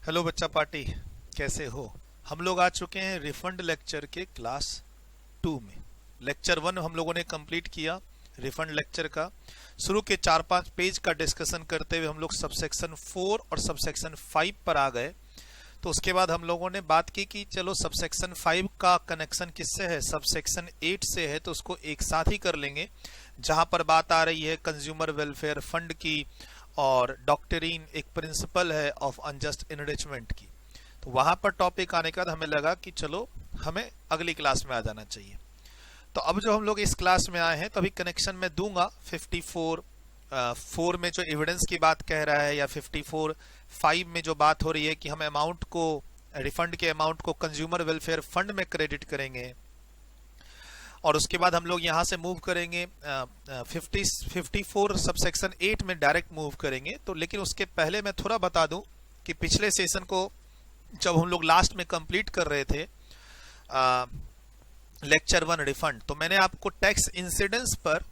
Hello बच्चा party, कैसे हो? हम लोग आ चुके हैं रिफंड लेक्चर के क्लास 2 में। लेक्चर 1 हम लोगों ने कंप्लीट किया। रिफंड लेक्चर का शुरू के 4-5 पेज का डिस्कशन करते हुए हम लोग सबसेक्शन 4 और सबसेक्शन 5 पर आ गए। तो उसके बाद हम लोगों ने बात की कि चलो सबसेक्शन 5 का कनेक्शन किससे है, सबसेक्शन 8 से है, तो उसको एक साथ ही कर लेंगे। जहां पर बात आ रही है कंज्यूमर वेलफेयर फंड की और डॉक्टरीन एक प्रिंसिपल है ऑफ अनजस्ट इनरिचमेंट की। तो वहां पर टॉपिक आने के बाद हमें लगा कि चलो हमें अगली क्लास में आ जाना चाहिए। तो अब जो हम लोग इस क्लास में आए हैं तो अभी कनेक्शन में दूंगा 54 में जो एविडेंस की बात कह रहा है, या 54(5) में जो बात हो रही है कि हम अमाउंट को, रिफंड के अमाउंट को कंज्यूमर वेलफेयर फंड में क्रेडिट करेंगे। और उसके बाद हम लोग यहाँ से मूव करेंगे 54 सबसेक्शन 8 में डायरेक्ट मूव करेंगे। तो लेकिन उसके पहले मैं थोड़ा बता दूं कि पिछले सेशन को जब हम लोग लास्ट में कंप्लीट कर रहे थे लेक्चर 1 रिफंड, तो मैंने आपको टैक्स इंसिडेंस पर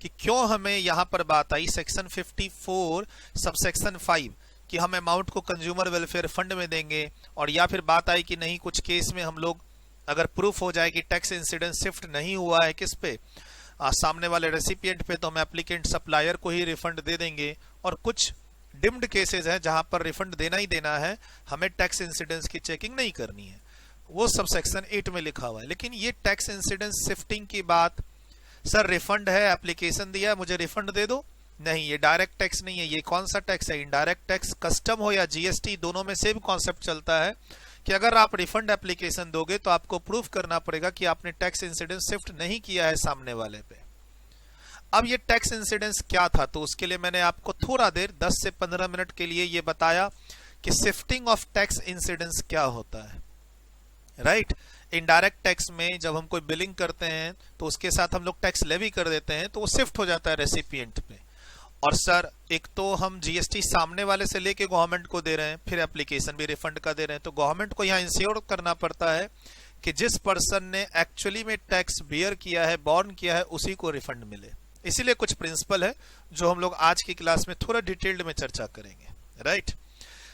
कि क्यों हमें यहाँ पर बात आई सेक्शन 54 सबसेक्शन 5 कि हम अमाउंट को कंज्यूमर वेलफेयर फंड में देंगे, और या फिर बात आई कि नहीं कुछ केस में हम लोग अगर प्रूफ हो जाए कि टैक्स इंसिडेंस शिफ्ट नहीं हुआ है किस पे, सामने वाले रेसिपिएंट पे, तो हम एप्लीकेंट सप्लायर को ही रिफंड दे देंगे। और कुछ डिम्ड केसेस हैं जहां पर रिफंड देना ही देना है, हमें टैक्स इंसिडेंस की चेकिंग नहीं करनी है, वो सब सेक्शन 8 में लिखा हुआ है। लेकिन ये टैक्स इंसिडेंस शिफ्टिंग की बात, सर रिफंड है, एप्लीकेशन दिया है, मुझे रिफंड दे दो, नहीं ये डायरेक्ट टैक्स नहीं है। ये कौन सा टैक्स है? Indirect tax. कस्टम हो या जीएसटी, दोनों में सेम कॉन्सेप्ट चलता है कि अगर आप रिफंड एप्लीकेशन दोगे तो आपको प्रूफ करना पड़ेगा कि आपने टैक्स इंसिडेंस शिफ्ट नहीं किया है सामने वाले पे। अब ये टैक्स इंसिडेंस क्या था, तो उसके लिए मैंने आपको थोड़ा देर 10 से 15 मिनट के लिए ये बताया कि शिफ्टिंग ऑफ टैक्स इंसिडेंस क्या होता है। राइट, इनडायरेक्ट टैक्स में जब हम कोई बिलिंग करते हैं तो उसके साथ हम लोग टैक्स लेवी कर देते हैं, तो वो शिफ्ट हो जाता है रेसिपिएंट पे। और सर एक तो हम जीएसटी सामने वाले से लेके गवर्नमेंट को दे रहे हैं, फिर एप्लीकेशन भी रिफंड का दे रहे हैं, तो गवर्नमेंट को यहाँ इंश्योर करना पड़ता है कि जिस पर्सन ने एक्चुअली में टैक्स बियर किया है, बॉर्न किया है, उसी को रिफंड मिले। इसीलिए कुछ प्रिंसिपल है जो हम लोग आज की क्लास में थोड़ा डिटेल्ड में चर्चा करेंगे। राइट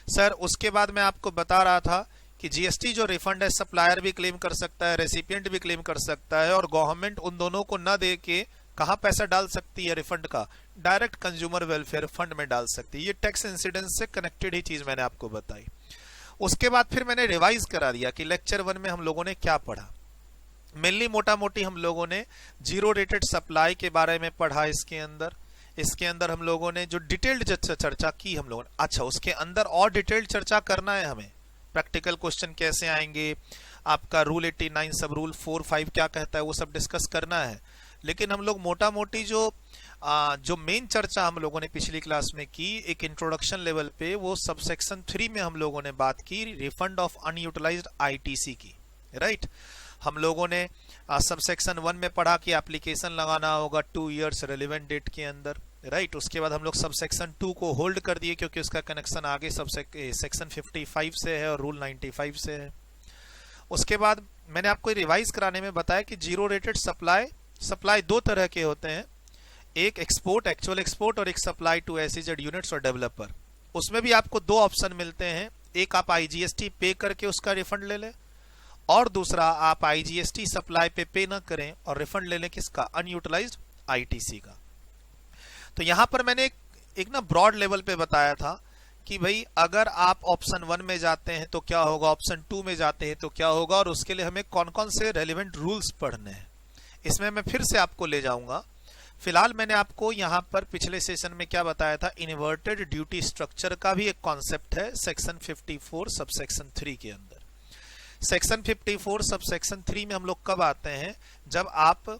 सर, उसके बाद मैं आपको बता रहा था कि जीएसटी जो रिफंड है सप्लायर भी क्लेम कर सकता है, रेसिपिएंट भी क्लेम कर सकता है, और गवर्नमेंट उन दोनों को न दे के कहां पैसा डाल सकती है रिफंड का? डायरेक्ट कंज्यूमर वेलफेयर फंड में डाल सकती है। ये टैक्स इंसिडेंस से कनेक्टेड ही चीज मैंने आपको बताई। उसके बाद फिर मैंने रिवाइज करा दिया कि लेक्चर 1 में हम लोगों ने क्या पढ़ा। मेनली मोटा मोटी हम लोगों ने जीरो रेटेड सप्लाई के बारे में पढ़ा। इसके अंदर हम लोगों ने जो डिटेल्ड चर्चा की हम लोगों ने, अच्छा उसके अंदर और डिटेल्ड चर्चा करना है हमें। प्रैक्टिकल क्वेश्चन कैसे आएंगे, आपका रूल 89 सब रूल 4-5 क्या कहता है, वो सब डिस्कस करना है। लेकिन हम लोग मोटा मोटी जो मेन चर्चा हम लोगों ने पिछली क्लास में की एक इंट्रोडक्शन लेवल पे, वो सबसेक्शन 3 में हम लोगों ने बात की रिफंड ऑफ अनयूटिलाइज्ड आईटीसी की। राइट, हम लोगों ने सबसेक्शन 1 में पढ़ा कि एप्लीकेशन लगाना होगा 2 इयर्स रेलिवेंट डेट के अंदर। राइट, उसके बाद हम लोग सबसेक्शन 2 को होल्ड कर दिए क्योंकि उसका कनेक्शन आगे सेक्शन 55 से है और रूल 95 से है। उसके बाद मैंने आपको रिवाइज कराने में बताया कि जीरो रेटेड सप्लाई 2 तरह के होते हैं, एक एक्सपोर्ट, एक्चुअल एक्सपोर्ट, और एक सप्लाई टू एसईजेड यूनिट्स और डेवलपर। उसमें भी आपको 2 ऑप्शन मिलते हैं, एक आप आईजीएसटी पे करके उसका रिफंड ले लें, और दूसरा आप आईजीएसटी सप्लाई पे ना करें और रिफंड ले लें किसका? अनयूटिलाइज्ड आईटीसी का। तो यहां पर मैंने एक ना ब्रॉड लेवल पे बताया था कि भाई अगर आप ऑप्शन 1 में जाते हैं तो क्या होगा, ऑप्शन 2 में जाते हैं तो क्या होगा, और उसके लिए हमें कौन कौन से रेलिवेंट रूल्स पढ़ने हैं, इसमें मैं फिर से आपको ले जाऊंगा। फिलहाल मैंने आपको यहां पर पिछले सेशन में क्या बताया था, इन्वर्टेड ड्यूटी स्ट्रक्चर का भी एक कॉन्सेप्ट है सेक्शन 54 सबसेक्शन 3 के अंदर। सेक्शन 54 सबसेक्शन 3 में हम लोग कब आते हैं? जब आप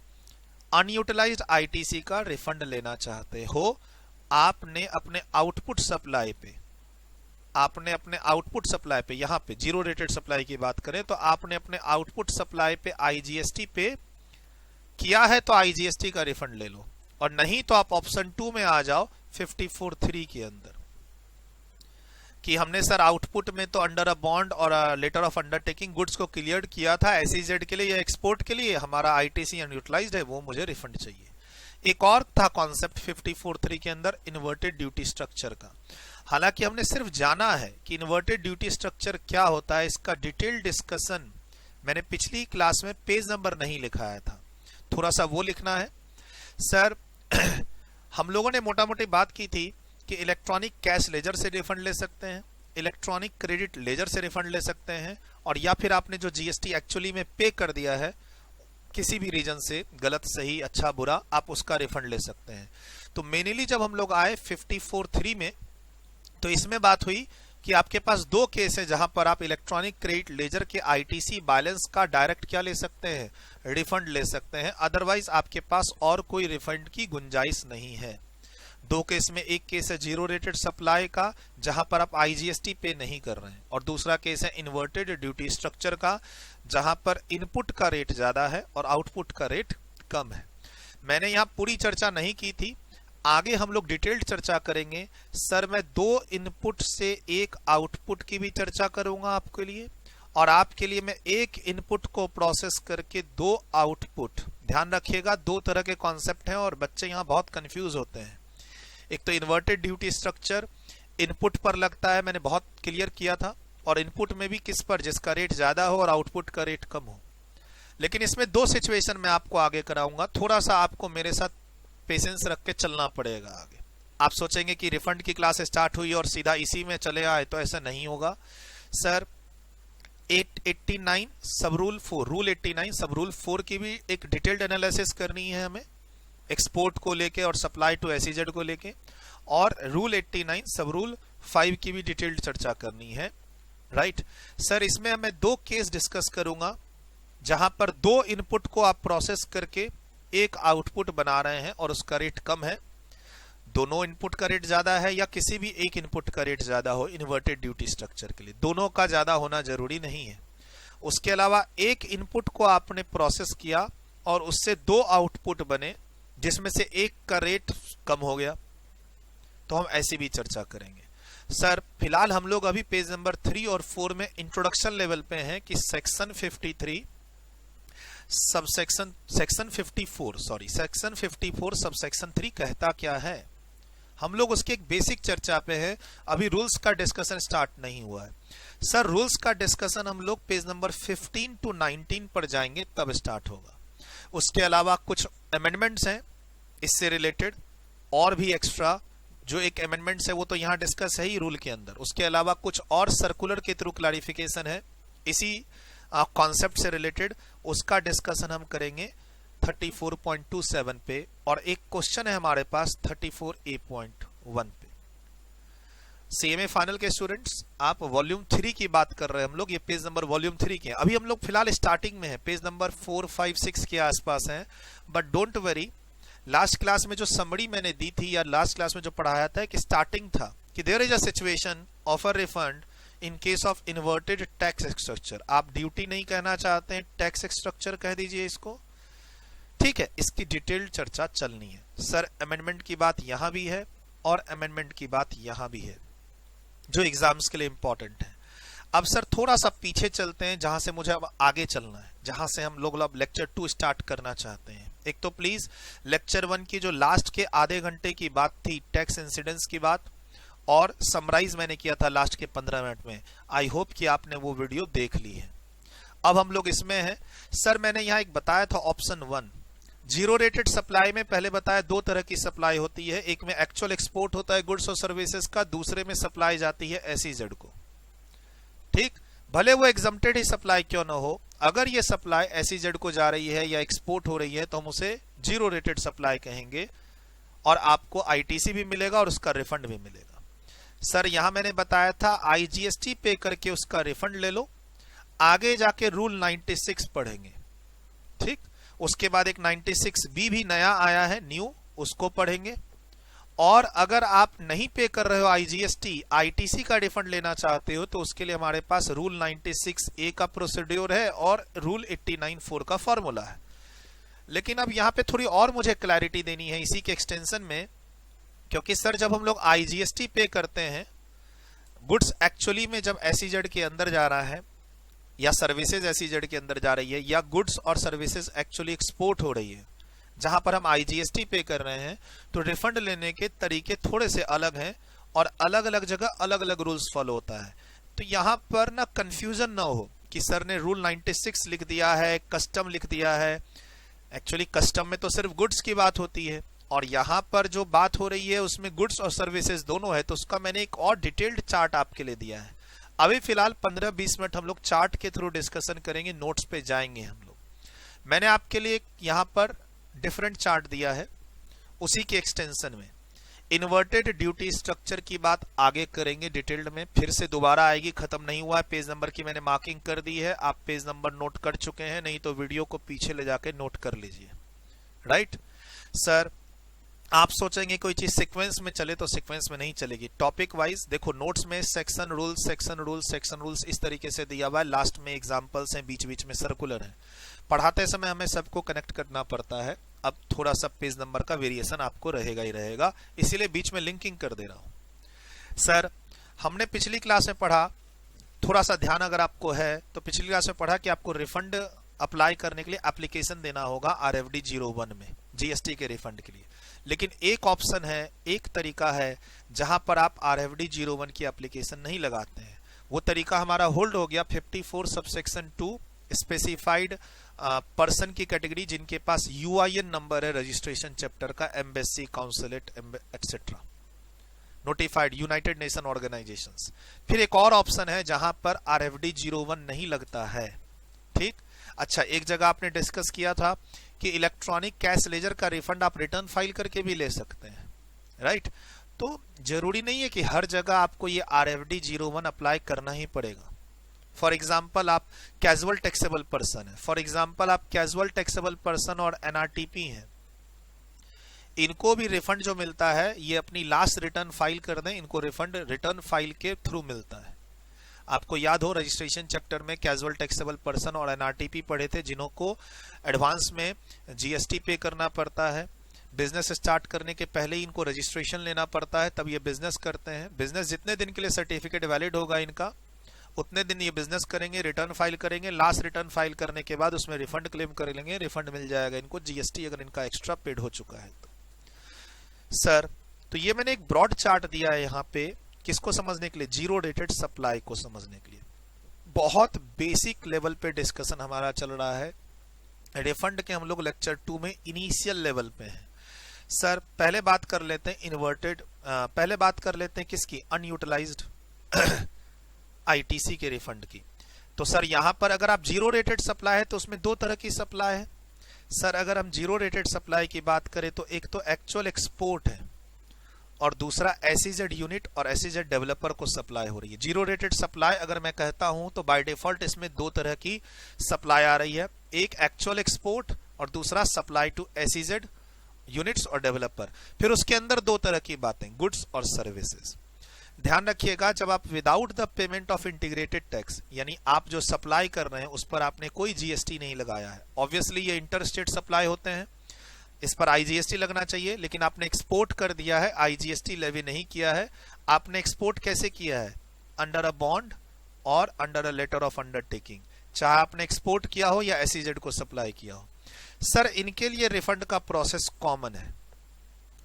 अनयूटिलाइज्ड आईटीसी का रिफंड लेना चाहते हो, आपने अपने आउटपुट सप्लाई पे, यहां पे जीरो रेटेड सप्लाई की बात करें तो आपने अपने आउटपुट सप्लाई पे आईजीएसटी पे किया है तो आईजीएसटी का रिफंड ले लो, और नहीं तो आप ऑप्शन 2 में आ जाओ 54(3) के अंदर कि हमने सर आउटपुट में तो अंडर अ बॉन्ड और लेटर ऑफ अंडरटेकिंग गुड्स को क्लियर किया था एसईजेड के लिए या एक्सपोर्ट के लिए, हमारा आईटीसी अनयूटिलाइज्ड है, वो मुझे रिफंड चाहिए। एक और था कॉन्सेप्ट 54(3) के अंदर इन्वर्टेड ड्यूटी स्ट्रक्चर का। हालांकि हमने सिर्फ जाना है कि इन्वर्टेड ड्यूटी स्ट्रक्चर क्या होता है, इसका डिटेल डिस्कशन मैंने पिछली क्लास में पेज नंबर नहीं लिखाया था, थोड़ा सा वो लिखना है। सर हम लोगों ने मोटा मोटी बात की थी कि इलेक्ट्रॉनिक कैश लेजर से रिफंड ले सकते हैं, इलेक्ट्रॉनिक क्रेडिट लेजर से रिफंड ले सकते हैं, और या फिर आपने जो जीएसटी एक्चुअली में पे कर दिया है किसी भी रीजन से, गलत सही अच्छा बुरा, आप उसका रिफंड ले सकते हैं। तो मेनली जब हम लोग आए 54.3 में, तो इसमें बात हुई कि आपके पास दो केस है जहां पर आप इलेक्ट्रॉनिक क्रेडिट लेजर के आईटीसी बैलेंस का डायरेक्ट क्या ले सकते हैं, रिफंड ले सकते हैं, अदरवाइज आपके पास और कोई रिफंड की गुंजाइश नहीं है। दो केस में, एक केस है जीरो रेटेड सप्लाई का जहां पर आप आईजीएसटी पे नहीं कर रहे हैं, और दूसरा केस है इन्वर्टेड ड्यूटी स्ट्रक्चर का जहां पर इनपुट का रेट ज्यादा है और आउटपुट का रेट कम है। मैंने यहां पूरी चर्चा नहीं की थी, आगे हम लोग डिटेल्ड चर्चा करेंगे। सर मैं दो इनपुट से एक आउटपुट की भी चर्चा करूंगा आपके लिए, और आपके लिए मैं एक इनपुट को प्रोसेस करके दो आउटपुट, ध्यान रखिएगा दो तरह के कॉन्सेप्ट हैं और बच्चे यहां बहुत कंफ्यूज होते हैं। एक तो इन्वर्टेड ड्यूटी स्ट्रक्चर इनपुट पर लगता है, मैंने बहुत क्लियर किया था, और इनपुट में भी किस पर, जिसका रेट ज्यादा हो और आउटपुट का रेट कम हो। लेकिन इसमें दो सिचुएशन मैं आपको आगे कराऊंगा, थोड़ा सा आपको मेरे साथ पेशेंस रख के चलना पड़ेगा आगे। आप सोचेंगे कि रिफंड की क्लास स्टार्ट हुई और सीधा इसी में चले आए, तो ऐसा नहीं होगा। सर 889 सब रूल 4, रूल 89 सब रूल 4 की भी एक डिटेल्ड एनालिसिस करनी है हमें, एक्सपोर्ट को लेके और सप्लाई टू एसईजेड को लेके, और रूल 89 सब रूल 5 की भी डिटेल्ड चर्चा करनी है, राइट। सर इसमें मैं दो केस डिस्कस करूंगा जहां पर दो इनपुट को आप प्रोसेस करके एक आउटपुट बना रहे हैं और उसका रेट कम है, दोनों इनपुट का रेट ज्यादा है या किसी भी एक इनपुट का रेट ज्यादा हो इन्वर्टेड ड्यूटी स्ट्रक्चर के लिए, दोनों का ज्यादा होना जरूरी नहीं है। उसके अलावा एक इनपुट को आपने प्रोसेस किया और उससे दो आउटपुट बने जिसमें से एक का रेट कम हो गया, तो हम ऐसी भी चर्चा करेंगे। सर फिलहाल हम लोग अभी पेज नंबर 3 और 4 में इंट्रोडक्शन लेवल पे हैं कि सेक्शन 54 सेक्शन 54 सब सेक्शन 3 कहता क्या है। हम लोग उसके एक बेसिक चर्चा पे है, अभी रूल्स का डिस्कशन स्टार्ट नहीं हुआ है। सर रूल्स का डिस्कशन हम लोग पेज नंबर 15 to 19 पर जाएंगे तब स्टार्ट होगा। उसके अलावा कुछ अमेंडमेंट्स हैं इससे रिलेटेड, और भी एक्स्ट्रा जो एक अमेंडमेंट्स है वो तो यहाँ डिस्कस है ही रूल के अंदर। उसके अलावा कुछ और सर्कुलर के थ्रू क्लैरिफिकेशन है इसी कॉन्सेप्ट से रिलेटेड, उसका डिस्कशन हम करेंगे 34.27 पे, और एक क्वेश्चन है हमारे पास 34A.1 पे। सीएमए फाइनल के स्टूडेंट्स, आप वॉल्यूम 3 की बात कर रहे हैं हम लोग, ये पेज नंबर वॉल्यूम 3 के हैं, अभी हम लोग फिलहाल स्टार्टिंग में है, पेज नंबर 4, 5, 6 के आसपास हैं। But don't worry, last class में जो समरी मैंने दी थी या लास्ट क्लास में जो पढ़ाया था कि स्टार्टिंग था कि there is a situation of a refund in case of inverted tax structure. आप ड्यूटी नहीं कहना चाहते हैं, टैक्स स्ट्रक्चर कह दीजिए इसको, ठीक है। इसकी डिटेल्ड चर्चा चलनी है। सर अमेंडमेंट की बात यहां भी है और अमेंडमेंट की बात यहां भी है जो एग्जाम्स के लिए इंपॉर्टेंट है। अब सर थोड़ा सा पीछे चलते हैं जहां से मुझे अब आगे चलना है, जहां से हम लोग अब लेक्चर 2 स्टार्ट करना चाहते हैं। एक तो प्लीज लेक्चर 1 की जो लास्ट के आधे घंटे की बात थी टैक्स इंसिडेंस की बात, और समराइज मैंने किया था लास्ट के 15 मिनट में, आई होप कि आपने वो वीडियो देख ली है। अब हम लोग इसमें हैं। सर मैंने यहाँ एक बताया था ऑप्शन 1, जीरो रेटेड सप्लाई में पहले बताया दो तरह की सप्लाई होती है, एक में एक्चुअल एक्सपोर्ट होता है गुड्स और सर्विसेज का, दूसरे में सप्लाई जाती है एसईजेड को, ठीक। भले वो एग्जम्प्टेड ही सप्लाई क्यों ना हो, अगर ये सप्लाई एसईजेड को जा रही है या एक्सपोर्ट हो रही है तो हम उसे जीरो रेटेड सप्लाई कहेंगे, और आपको आईटीसी भी मिलेगा और उसका रिफंड भी मिलेगा। सर यहां मैंने बताया था आईजीएसटी पे करके उसका रिफंड ले लो, आगे जाके रूल 96 पढ़ेंगे, ठीक। उसके बाद एक 96B भी नया आया है, न्यू, उसको पढ़ेंगे। और अगर आप नहीं पे कर रहे हो आईजीएसटी, आईटीसी का रिफंड लेना चाहते हो, तो उसके लिए हमारे पास रूल 96A का प्रोसीड्योर है और रूल 89(4) का फॉर्मूला है। लेकिन अब यहाँ पे थोड़ी और मुझे क्लैरिटी देनी है इसी के एक्सटेंशन में, क्योंकि सर जब हम लोग आईजीएसटी पे करते हैं, गुड्स एक्चुअली में जब एसईजेड के अंदर जा रहा है या सर्विसेज एसईजेड के अंदर जा रही है, या गुड्स और सर्विसेज एक्चुअली एक्सपोर्ट हो रही है, जहां पर हम आईजीएसटी पे कर रहे हैं, तो रिफंड लेने के तरीके थोड़े से अलग हैं और अलग अलग जगह अलग अलग रूल्स फॉलो होता है। तो यहां पर ना कंफ्यूजन ना हो कि सर ने रूल 96 लिख दिया है, कस्टम लिख दिया है। एक्चुअली कस्टम में तो सिर्फ गुड्स की बात होती है और यहां पर जो बात हो रही है उसमें गुड्स और सर्विसेज दोनों है। तो उसका मैंने एक और डिटेल्ड चार्ट आपके लिए दिया है। अभी फिलहाल 15-20 मिनट हम लोग चार्ट के थ्रू डिस्कशन करेंगे, नोट्स पे जाएंगे हम लोग। मैंने आपके लिए यहां पर डिफरेंट चार्ट दिया है, उसी के एक्सटेंशन में इन्वर्टेड ड्यूटी स्ट्रक्चर की बात आगे करेंगे डिटेल्ड में, फिर से दोबारा आएगी, खत्म नहीं हुआ है। पेज नंबर की मैंने मार्किंग कर दी है, आप पेज नंबर नोट कर चुके हैं, नहीं तो वीडियो को पीछे ले जाके नोट कर लीजिए। राइट सर, आप सोचेंगे कोई चीज सीक्वेंस में चले तो सीक्वेंस में नहीं चलेगी, टॉपिक वाइज देखो। नोट्स में section rules, section rules, section rules इस तरीके से दिया हुआ है, लास्ट में एग्जांपल्स हैं, बीच बीच में सर्कुलर है। पढ़ाते समय हमें सबको कनेक्ट करना पड़ता है। अब थोड़ा सा पेज नंबर का वेरिएशन आपको रहेगा ही रहेगा, इसीलिए बीच में लिंकिंग कर दे रहा हूं। सर हमने पिछली क्लास में पढ़ा, थोड़ा सा ध्यान अगर आपको है तो पिछली क्लास में पढ़ा कि आपको रिफंड अप्लाई करने के लिए एप्लीकेशन देना होगा RFD 01 में, GST के रिफंड के लिए। लेकिन एक ऑप्शन है, एक तरीका है जहां पर आप RFD 01 की एप्लीकेशन नहीं लगाते हैं। वो तरीका हमारा होल्ड हो गया 54 सबसेक्शन 2 स्पेसिफाइड पर्सन की कैटेगरी जिनके पास UIN नंबर है रजिस्ट्रेशन चैप्टर का, embassy, consulate etcetera, notified United nation organisations. फिर एक और ऑप्शन है जहां पर RFD 01 नहीं लगता है। ठीक, अच्छा, एक जगह आपने डिस्कस किया था कि इलेक्ट्रॉनिक कैश लेजर का रिफंड आप रिटर्न फाइल करके भी ले सकते हैं। राइट, तो जरूरी नहीं है कि हर जगह आपको ये RFD 01 अप्लाई करना ही पड़ेगा। फॉर एग्जाम्पल आप कैजुअल टैक्सेबल पर्सन है, फॉर एग्जाम्पल आप कैजुअल टैक्सेबल पर्सन और NRTP हैं, इनको भी रिफंड जो मिलता है ये अपनी लास्ट रिटर्न फाइल कर दें, इनको रिफंड रिटर्न फाइल के थ्रू मिलता है। आपको याद हो रजिस्ट्रेशन चैप्टर में कैजुअल टैक्सेबल पर्सन और NRTP पढ़े थे, जिन्हों को एडवांस में GST पे करना पड़ता है। बिजनेस स्टार्ट करने के पहले ही इनको रजिस्ट्रेशन लेना पड़ता है, तब ये बिजनेस करते हैं। बिजनेस जितने दिन के लिए सर्टिफिकेट वैलिड होगा इनका, उतने दिन ये बिजनेस करेंगे, रिटर्न फाइल करेंगे। लास्ट रिटर्न फाइल करने के बाद उसमें रिफंड क्लेम कर लेंगे, रिफंड मिल जाएगा इनको GST अगर इनका एक्स्ट्रा पेड हो चुका है तो। सर तो ये मैंने एक ब्रॉड चार्ट दिया है यहाँ पे, किसको समझने के लिए? जीरो रेटेड सप्लाई को समझने के लिए। बहुत बेसिक लेवल पे डिस्कशन हमारा चल रहा है। रिफंड के हम लोग लेक्चर 2 में इनिशियल लेवल पे हैं। सर पहले बात कर लेते हैं इन्वर्टेड, पहले बात कर लेते हैं किसकी? अनयूटिलाइज्ड ITC के रिफंड की। तो सर यहां पर अगर आप जीरो रेटेड सप्लाई है तो उसमें दो तरह की सप्लाई है। सर अगर हम जीरो रेटेड सप्लाई की बात करें तो एक तो एक्चुअल एक्सपोर्ट है और दूसरा SEZ यूनिट और SEZ डेवलपर को सप्लाई हो रही है। जीरो रेटेड सप्लाई अगर मैं कहता हूं तो बाय डिफॉल्ट इसमें दो तरह की सप्लाई आ रही है, एक एक्चुअल एक्सपोर्ट और दूसरा सप्लाई टू SEZ यूनिट्स और डेवलपर। फिर उसके अंदर दो तरह की बातें, गुड्स और सर्विसेज। ध्यान रखिएगा, जब आप without the payment of integrated tax, यानी आप जो सप्लाई कर रहे हैं उस पर आपने कोई GST नहीं लगाया है, ऑब्वियसली ये इंटर स्टेट सप्लाई होते हैं, इस पर IGST लगना चाहिए, लेकिन आपने एक्सपोर्ट कर दिया है, IGST लेवी नहीं किया है। आपने एक्सपोर्ट कैसे किया है? अंडर अ बॉन्ड और under a letter of undertaking, चाहे आपने एक्सपोर्ट किया हो या SEZ को सप्लाई किया हो। सर इनके लिए रिफंड का प्रोसेस कॉमन है,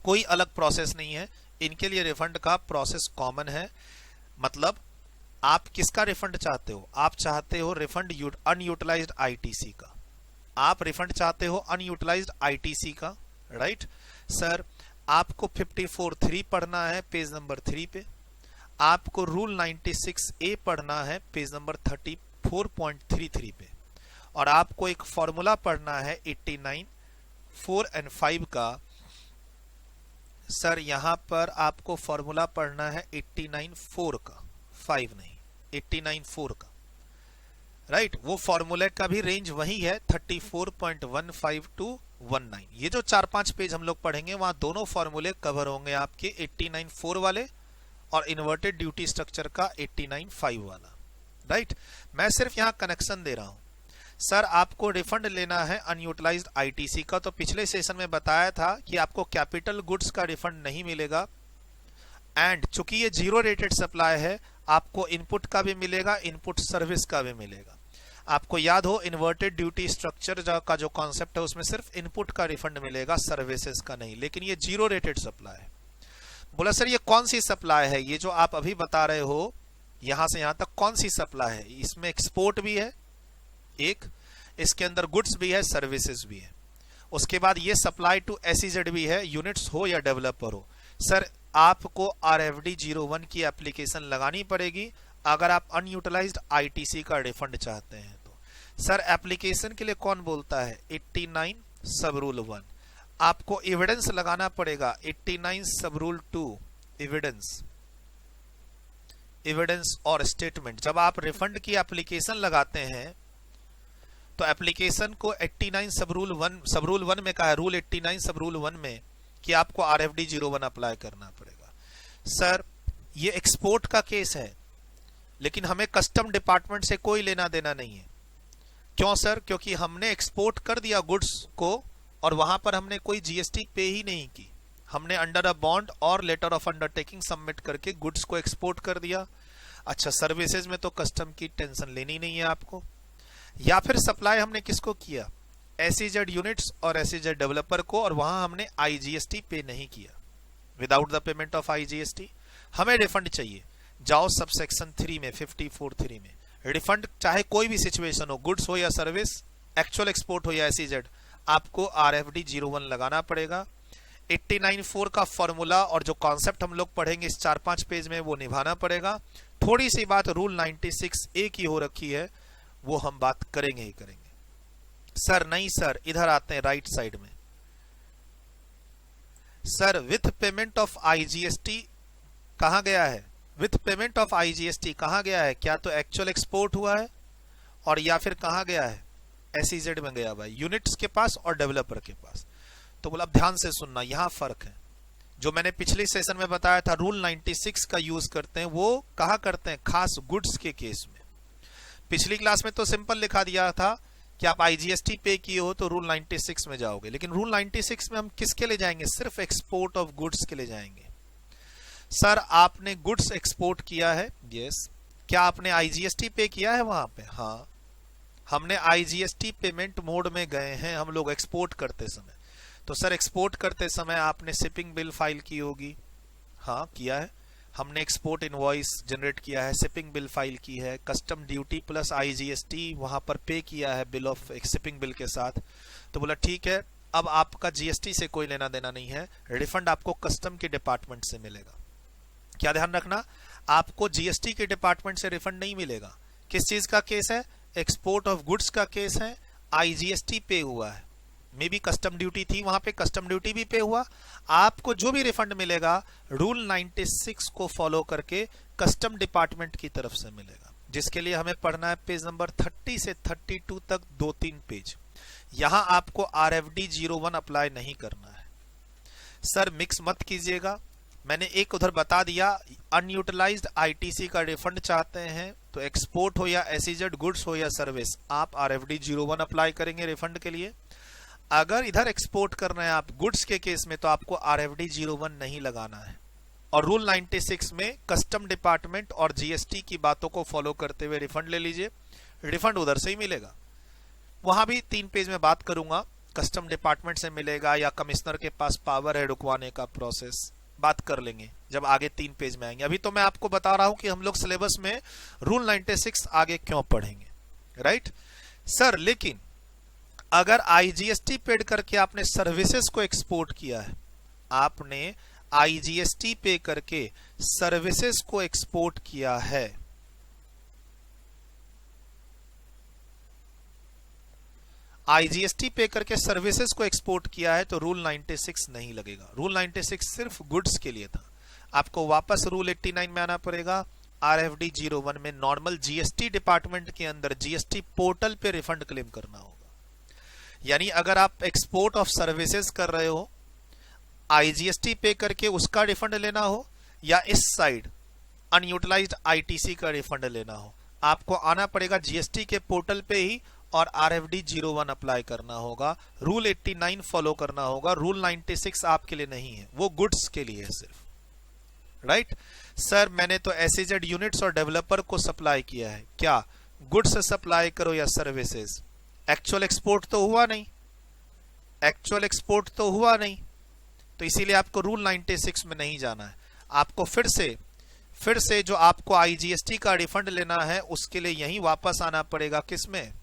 कोई अलग प्रोसेस नहीं है, इनके लिए रिफंड का प्रोसेस कॉमन है। मतलब आप किसका रिफंड चाहते हो? आप चाहते हो रिफंड अनयूटिलाइज्ड ITC का, आप रिफंड चाहते हो अनयूटिलाइज्ड ITC का। राइट सर, आपको 54(3) पढ़ना है पेज नंबर 3 पे, आपको रूल 96A पढ़ना है पेज नंबर 34.33 पे, और आपको एक फॉर्मूला पढ़ना है 89 4 और 5 का। सर यहां पर आपको फॉर्मूला पढ़ना है 89 4 का, 5 नहीं, 89 4 का। राइट, वो फॉर्मूले का भी रेंज वही है 34.15 to 19। ये जो 4-5 पेज हम लोग पढ़ेंगे वहां दोनों फॉर्मूले कवर होंगे आपके, 89 4 वाले और इन्वर्टेड ड्यूटी स्ट्रक्चर का 89 5 वाला। राइट, मैं सिर्फ यहां कनेक्शन दे रहा हूं। सर आपको रिफंड लेना है अनयूटिलाइज्ड ITC का, तो पिछले सेशन में बताया था कि आपको कैपिटल गुड्स का रिफंड नहीं मिलेगा, एंड चूंकि ये जीरो रेटेड सप्लाई है आपको इनपुट का भी मिलेगा, इनपुट सर्विस का भी मिलेगा। आपको याद हो इन्वर्टेड ड्यूटी स्ट्रक्चर का जो कॉन्सेप्ट है उसमें सिर्फ इनपुट का रिफंड मिलेगा, सर्विसेज का नहीं, लेकिन ये जीरो रेटेड सप्लाई है। बोला सर ये कौन सी सप्लाई है, ये जो आप अभी बता रहे हो यहां से यहां तक कौन सी सप्लाई है? इसमें एक्सपोर्ट भी है एक, इसके अंदर गुड्स भी है, सर्विसेज भी है, उसके बाद ये सप्लाई टू एसईजेड भी है, यूनिट्स हो या डेवलपर हो। सर आपको RFD 01 की एप्लीकेशन लगानी पड़ेगी अगर आप अनयूटिलाइज्ड ITC का रिफंड चाहते हैं तो। सर एप्लीकेशन के लिए कौन बोलता है? 89 सब रूल 1। आपको एविडेंस लगाना पड़ेगा 89 सब रूल 2, एविडेंस और स्टेटमेंट। जब आप रिफंड की एप्लीकेशन लगाते हैं तो एप्लीकेशन को 89 सब रूल 1 में कहा है, रूल 89 सब रूल 1 में कि आपको RFD 01 अप्लाई करना पड़ेगा। सर ये एक्सपोर्ट का केस है, लेकिन हमें कस्टम डिपार्टमेंट से कोई लेना देना नहीं है। क्यों सर? क्योंकि हमने एक्सपोर्ट कर दिया गुड्स को और वहां पर हमने कोई GST पे ही नहीं की। हमने अंडर अ बॉन्ड और लेटर ऑफ अंडरटेकिंग सबमिट करके गुड्स को एक्सपोर्ट कर दिया। अच्छा, सर्विसेज में तो कस्टम की टेंशन लेनी नहीं है आपको। या फिर सप्लाई हमने किसको किया? SEZ यूनिट्स और SEZ डेवलपर को, और वहां हमने IGST पे नहीं किया। Without the payment of IGST हमें रिफंड चाहिए। जाओ सब सेक्शन 3 में 54(3) में रिफंड, चाहे कोई भी सिचुएशन हो, गुड्स हो या सर्विस, एक्चुअल एक्सपोर्ट हो या SEZ, आपको RFD 01 लगाना पड़ेगा। 89(4) का फॉर्मूला और जो कॉन्सेप्ट हम लोग पढ़ेंगे इस 4-5 पेज में वो निभाना पड़ेगा। थोड़ी सी बात रूल 96A की हो रखी है, वो हम बात करेंगे ही करेंगे। सर नहीं सर, इधर आते हैं राइट साइड में। Sir with payment of IGST कहां गया है? विथ पेमेंट ऑफ IGST कहां गया है? क्या तो एक्चुअल एक्सपोर्ट हुआ है और या फिर कहां गया है? SEZ में गया भाई, यूनिट्स के पास और डेवलपर के पास। तो बोला अब ध्यान से सुनना, यहां फर्क है। जो मैंने पिछले सेशन में बताया था रूल 96 का यूज करते हैं, वो कहां करते हैं? खास गुड्स के केस में। पिछली क्लास में तो सिंपल लिखा दिया था कि आप IGST पे किए हो तो रूल 96 में जाओगे, लेकिन रूल 96 में हम किसके लिए जाएंगे? सिर्फ एक्सपोर्ट ऑफ गुड्स के लिए जाएंगे। सर आपने गुड्स एक्सपोर्ट किया है, यस। क्या आपने IGST पे किया है वहां पे? हाँ, हमने IGST पेमेंट मोड में गए हैं हम लोग एक्सपोर्ट करते समय। तो सर एक्सपोर्ट करते समय आपने शिपिंग बिल फाइल की होगी, हाँ किया है। हमने एक्सपोर्ट इनवॉइस जनरेट किया है, शिपिंग बिल फाइल की है, कस्टम ड्यूटी प्लस IGST वहां पर पे किया है बिल ऑफ शिपिंग बिल के साथ। तो बोला ठीक है, अब आपका GST से कोई लेना देना नहीं है, रिफंड आपको कस्टम के डिपार्टमेंट से मिलेगा। क्या ध्यान रखना, आपको GST के डिपार्टमेंट से रिफंड नहीं मिलेगा। किस चीज का केस है? एक्सपोर्ट ऑफ गुड्स का केस है, IGST पे हुआ है, मे बी कस्टम ड्यूटी थी वहां पे, कस्टम ड्यूटी भी पे हुआ। आपको जो भी रिफंड मिलेगा रूल 96 को फॉलो करके कस्टम डिपार्टमेंट की तरफ से मिलेगा, जिसके लिए हमें पढ़ना है पेज नंबर 30 से 32 तक 2-3 पेज। यहां आपको RFD 01 अप्लाई नहीं करना है। सर मिक्स मत कीजिएगा, मैंने एक उधर बता दिया, अनयूटिलाइज्ड ITC का रिफंड चाहते हैं तो एक्सपोर्ट हो या SEZ, गुड्स हो या सर्विस, आप RFD 01 अप्लाई करेंगे रिफंड के लिए। अगर इधर एक्सपोर्ट करना है आप गुड्स के केस में तो आपको RFD 01 नहीं लगाना है। और रूल 96 में कस्टम डिपार्टमेंट और GST की बातों को फॉलो करते हुए रिफंड ले लीजिए, रिफंड उधर से ही मिलेगा। वहां भी 3 पेज में बात करूंगा, कस्टम डिपार्टमेंट से मिलेगा या कमिश्नर के पास पावर है रुकवाने का, प्रोसेस बात कर लेंगे जब आगे 3 पेज में आएंगे। अभी तो मैं आपको बता रहा हूं कि हम लोग सिलेबस में रूल 96 आगे क्यों पढ़ेंगे, राइट सर। लेकिन अगर IGST पेड करके आपने सर्विसेज को एक्सपोर्ट किया है, आपने IGST पे करके सर्विसेज को एक्सपोर्ट किया है, IGST पे करके सर्विसेज को एक्सपोर्ट किया है तो रूल 96 नहीं लगेगा। रूल 96 सिर्फ गुड्स के लिए था। आपको वापस रूल 89 में आना पड़ेगा। RFD 01 में नॉर्मल GST डिपार्टमेंट के अंदर GST पोर्टल पे रिफंड क्लेम करना होगा। यानी अगर आप एक्सपोर्ट ऑफ सर्विसेज कर रहे हो, IGST पे करके उसका रिफंड लेना हो, या इस साइड अनयूटिलाइज्ड ITC का रिफंड लेना हो, आपको आना पड़ेगा GST के पोर्टल पे ही और RFD 01 अप्लाई करना होगा, रूल 89 फॉलो करना होगा। रूल 96 आपके लिए नहीं है, वो गुड्स के लिए है सिर्फ, राइट सर। मैंने तो SEZ यूनिट्स और डेवलपर को सप्लाई किया है, क्या गुड्स सप्लाई करो या सर्विसेज? एक्चुअल एक्सपोर्ट तो हुआ नहीं, एक्चुअल एक्सपोर्ट तो हुआ नहीं, तो इसीलिए आपको रूल 96 में नहीं जाना है। आपको फिर से जो आपको आईजीएसटी का रिफंड लेना है उसके लिए यहीं वापस आना पड़ेगा, किसमें,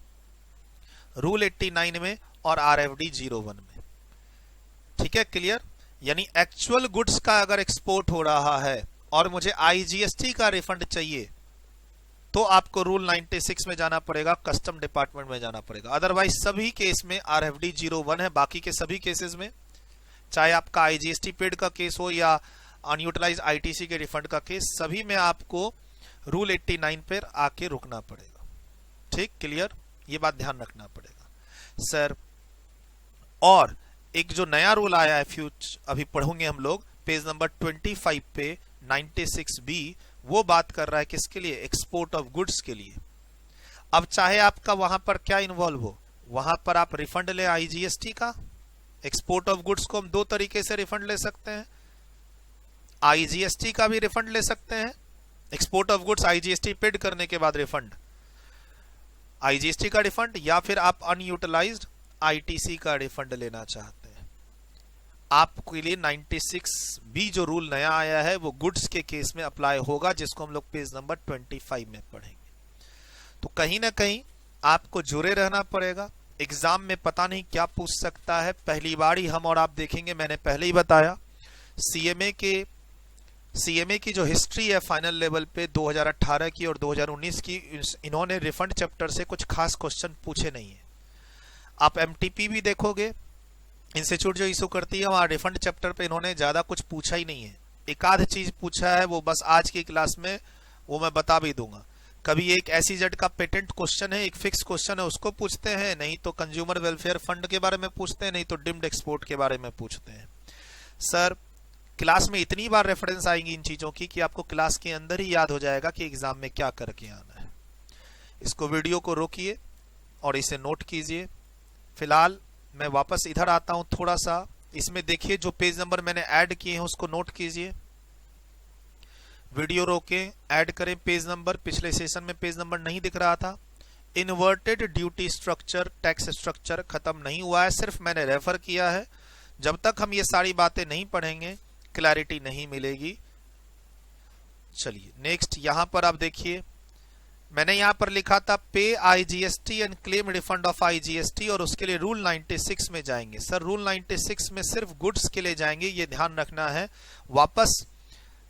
रूल 89 में और आरएफडी 01 में। ठीक है, क्लियर। यानी एक्चुअल गुड्स का अगर एक्सपोर्ट हो रहा है और मुझे आईजीएसटी का रिफंड चाहिए तो आपको रूल 96 में जाना पड़ेगा, कस्टम डिपार्टमेंट में जाना पड़ेगा। अदरवाइज सभी केस में आरएफडी 01 है। बाकी के सभी केसेस में, चाहे आपका आईजीएसटी पेड का केस हो या अनयूटिलाइज आईटीसी के रिफंड का केस, सभी में आपको रूल 89 पर आके रुकना पड़ेगा। ठीक, क्लियर, ये बात ध्यान रखना पड़ेगा सर। और एक जो नया रूल आया है अभी पढ़ेंगे हम लोग, पेज नंबर 25 पे 96B, वो बात कर रहा है किसके लिए, एक्सपोर्ट ऑफ गुड्स के लिए। अब चाहे आपका वहां पर क्या इन्वॉल्व हो, वहां पर आप रिफंड ले आईजीएसटी का। एक्सपोर्ट ऑफ गुड्स को हम दो तरीके से रिफंड ले सकते हैं, आईजीएसटी का भी रिफंड ले सकते हैं, export of goods IGST paid करने के बाद रिफंड, आईजीएसटी का रिफंड, या फिर आप अनयूटिलाइज्ड आईटीसी का रिफंड लेना चाहते हैं। आपके लिए 96B जो रूल नया आया है वो गुड्स के केस में अप्लाई होगा, जिसको हम लोग पेज नंबर 25 में पढ़ेंगे। तो कहीं ना कहीं आपको जुड़े रहना पड़ेगा। एग्जाम में पता नहीं क्या पूछ सकता है, पहली बार ही हम और आप देखेंगे। मैंने पहले ही बताया, सीएमए की जो हिस्ट्री है फाइनल लेवल पे 2018 की और 2019 की, इन्होंने रिफंड चैप्टर से कुछ खास क्वेश्चन पूछे नहीं है। आप एमटीपी भी देखोगे, इंस्टीट्यूट जो इशू करती है, वहां रिफंड चैप्टर पे इन्होंने ज्यादा कुछ पूछा ही नहीं है। एक आध चीज पूछा है, वो बस आज की क्लास में वो मैं बता भी दूंगा। कभी एक एसईजेड का पेटेंट क्वेश्चन है, एक फिक्स क्वेश्चन है, उसको पूछते हैं, नहीं तो कंज्यूमर वेलफेयर फंड के बारे में पूछते हैं, नहीं तो डिम्ड एक्सपोर्ट के बारे में पूछते हैं। सर क्लास में इतनी बार रेफरेंस आएंगी इन चीजों की कि आपको क्लास के अंदर ही याद हो जाएगा कि एग्जाम में क्या करके आना है। इसको वीडियो को रोकिए और इसे नोट कीजिए। फिलहाल मैं वापस इधर आता हूं, थोड़ा सा इसमें देखिए, जो पेज नंबर मैंने ऐड किए हैं उसको नोट कीजिए। वीडियो रोके, ऐड करें पेज नंबर। पिछले सेशन में पेज नंबर नहीं दिख रहा था। Inverted duty structure, tax structure खत्म नहीं हुआ है, सिर्फ मैंने रेफर किया है। जब तक हम ये सारी बातें नहीं पढ़ेंगे क्लैरिटी नहीं मिलेगी। चलिए नेक्स्ट, यहां पर आप देखिए, मैंने यहां पर लिखा था पे IGST and claim refund of IGST, और उसके लिए रूल 96 में जाएंगे। सर रूल 96 में सिर्फ गुड्स के लिए जाएंगे, ये ध्यान रखना है। वापस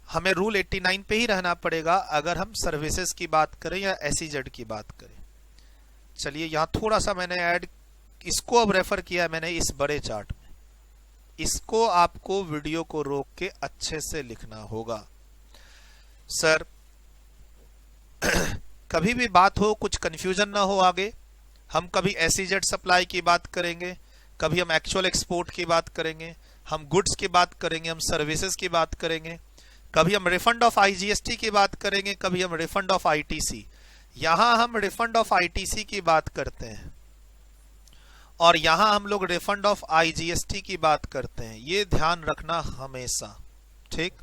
हमें रूल 89 पे ही रहना पड़ेगा अगर हम सर्विसेज की बात करें या एसईजेड की बात करें। चलिए यहां थोड़ा सा मैंने ऐड, इसको अब रेफर किया मैंने इस बड़े चार्ट में, इसको आपको वीडियो को रोक के अच्छे से लिखना होगा। सर कभी भी बात हो, कुछ कंफ्यूजन ना हो आगे। हम कभी एसईजेड सप्लाई की बात करेंगे, कभी हम एक्चुअल एक्सपोर्ट की बात करेंगे, हम गुड्स की बात करेंगे, हम सर्विसेज की बात करेंगे, कभी हम रिफंड ऑफ आईजीएसटी की बात करेंगे, कभी हम रिफंड ऑफ आईटीसी। यहां हम रिफंड ऑफ आईटीसी की बात करते हैं और यहां हम लोग रिफंड ऑफ आईजीएसटी की बात करते हैं, ये ध्यान रखना हमेशा। ठीक,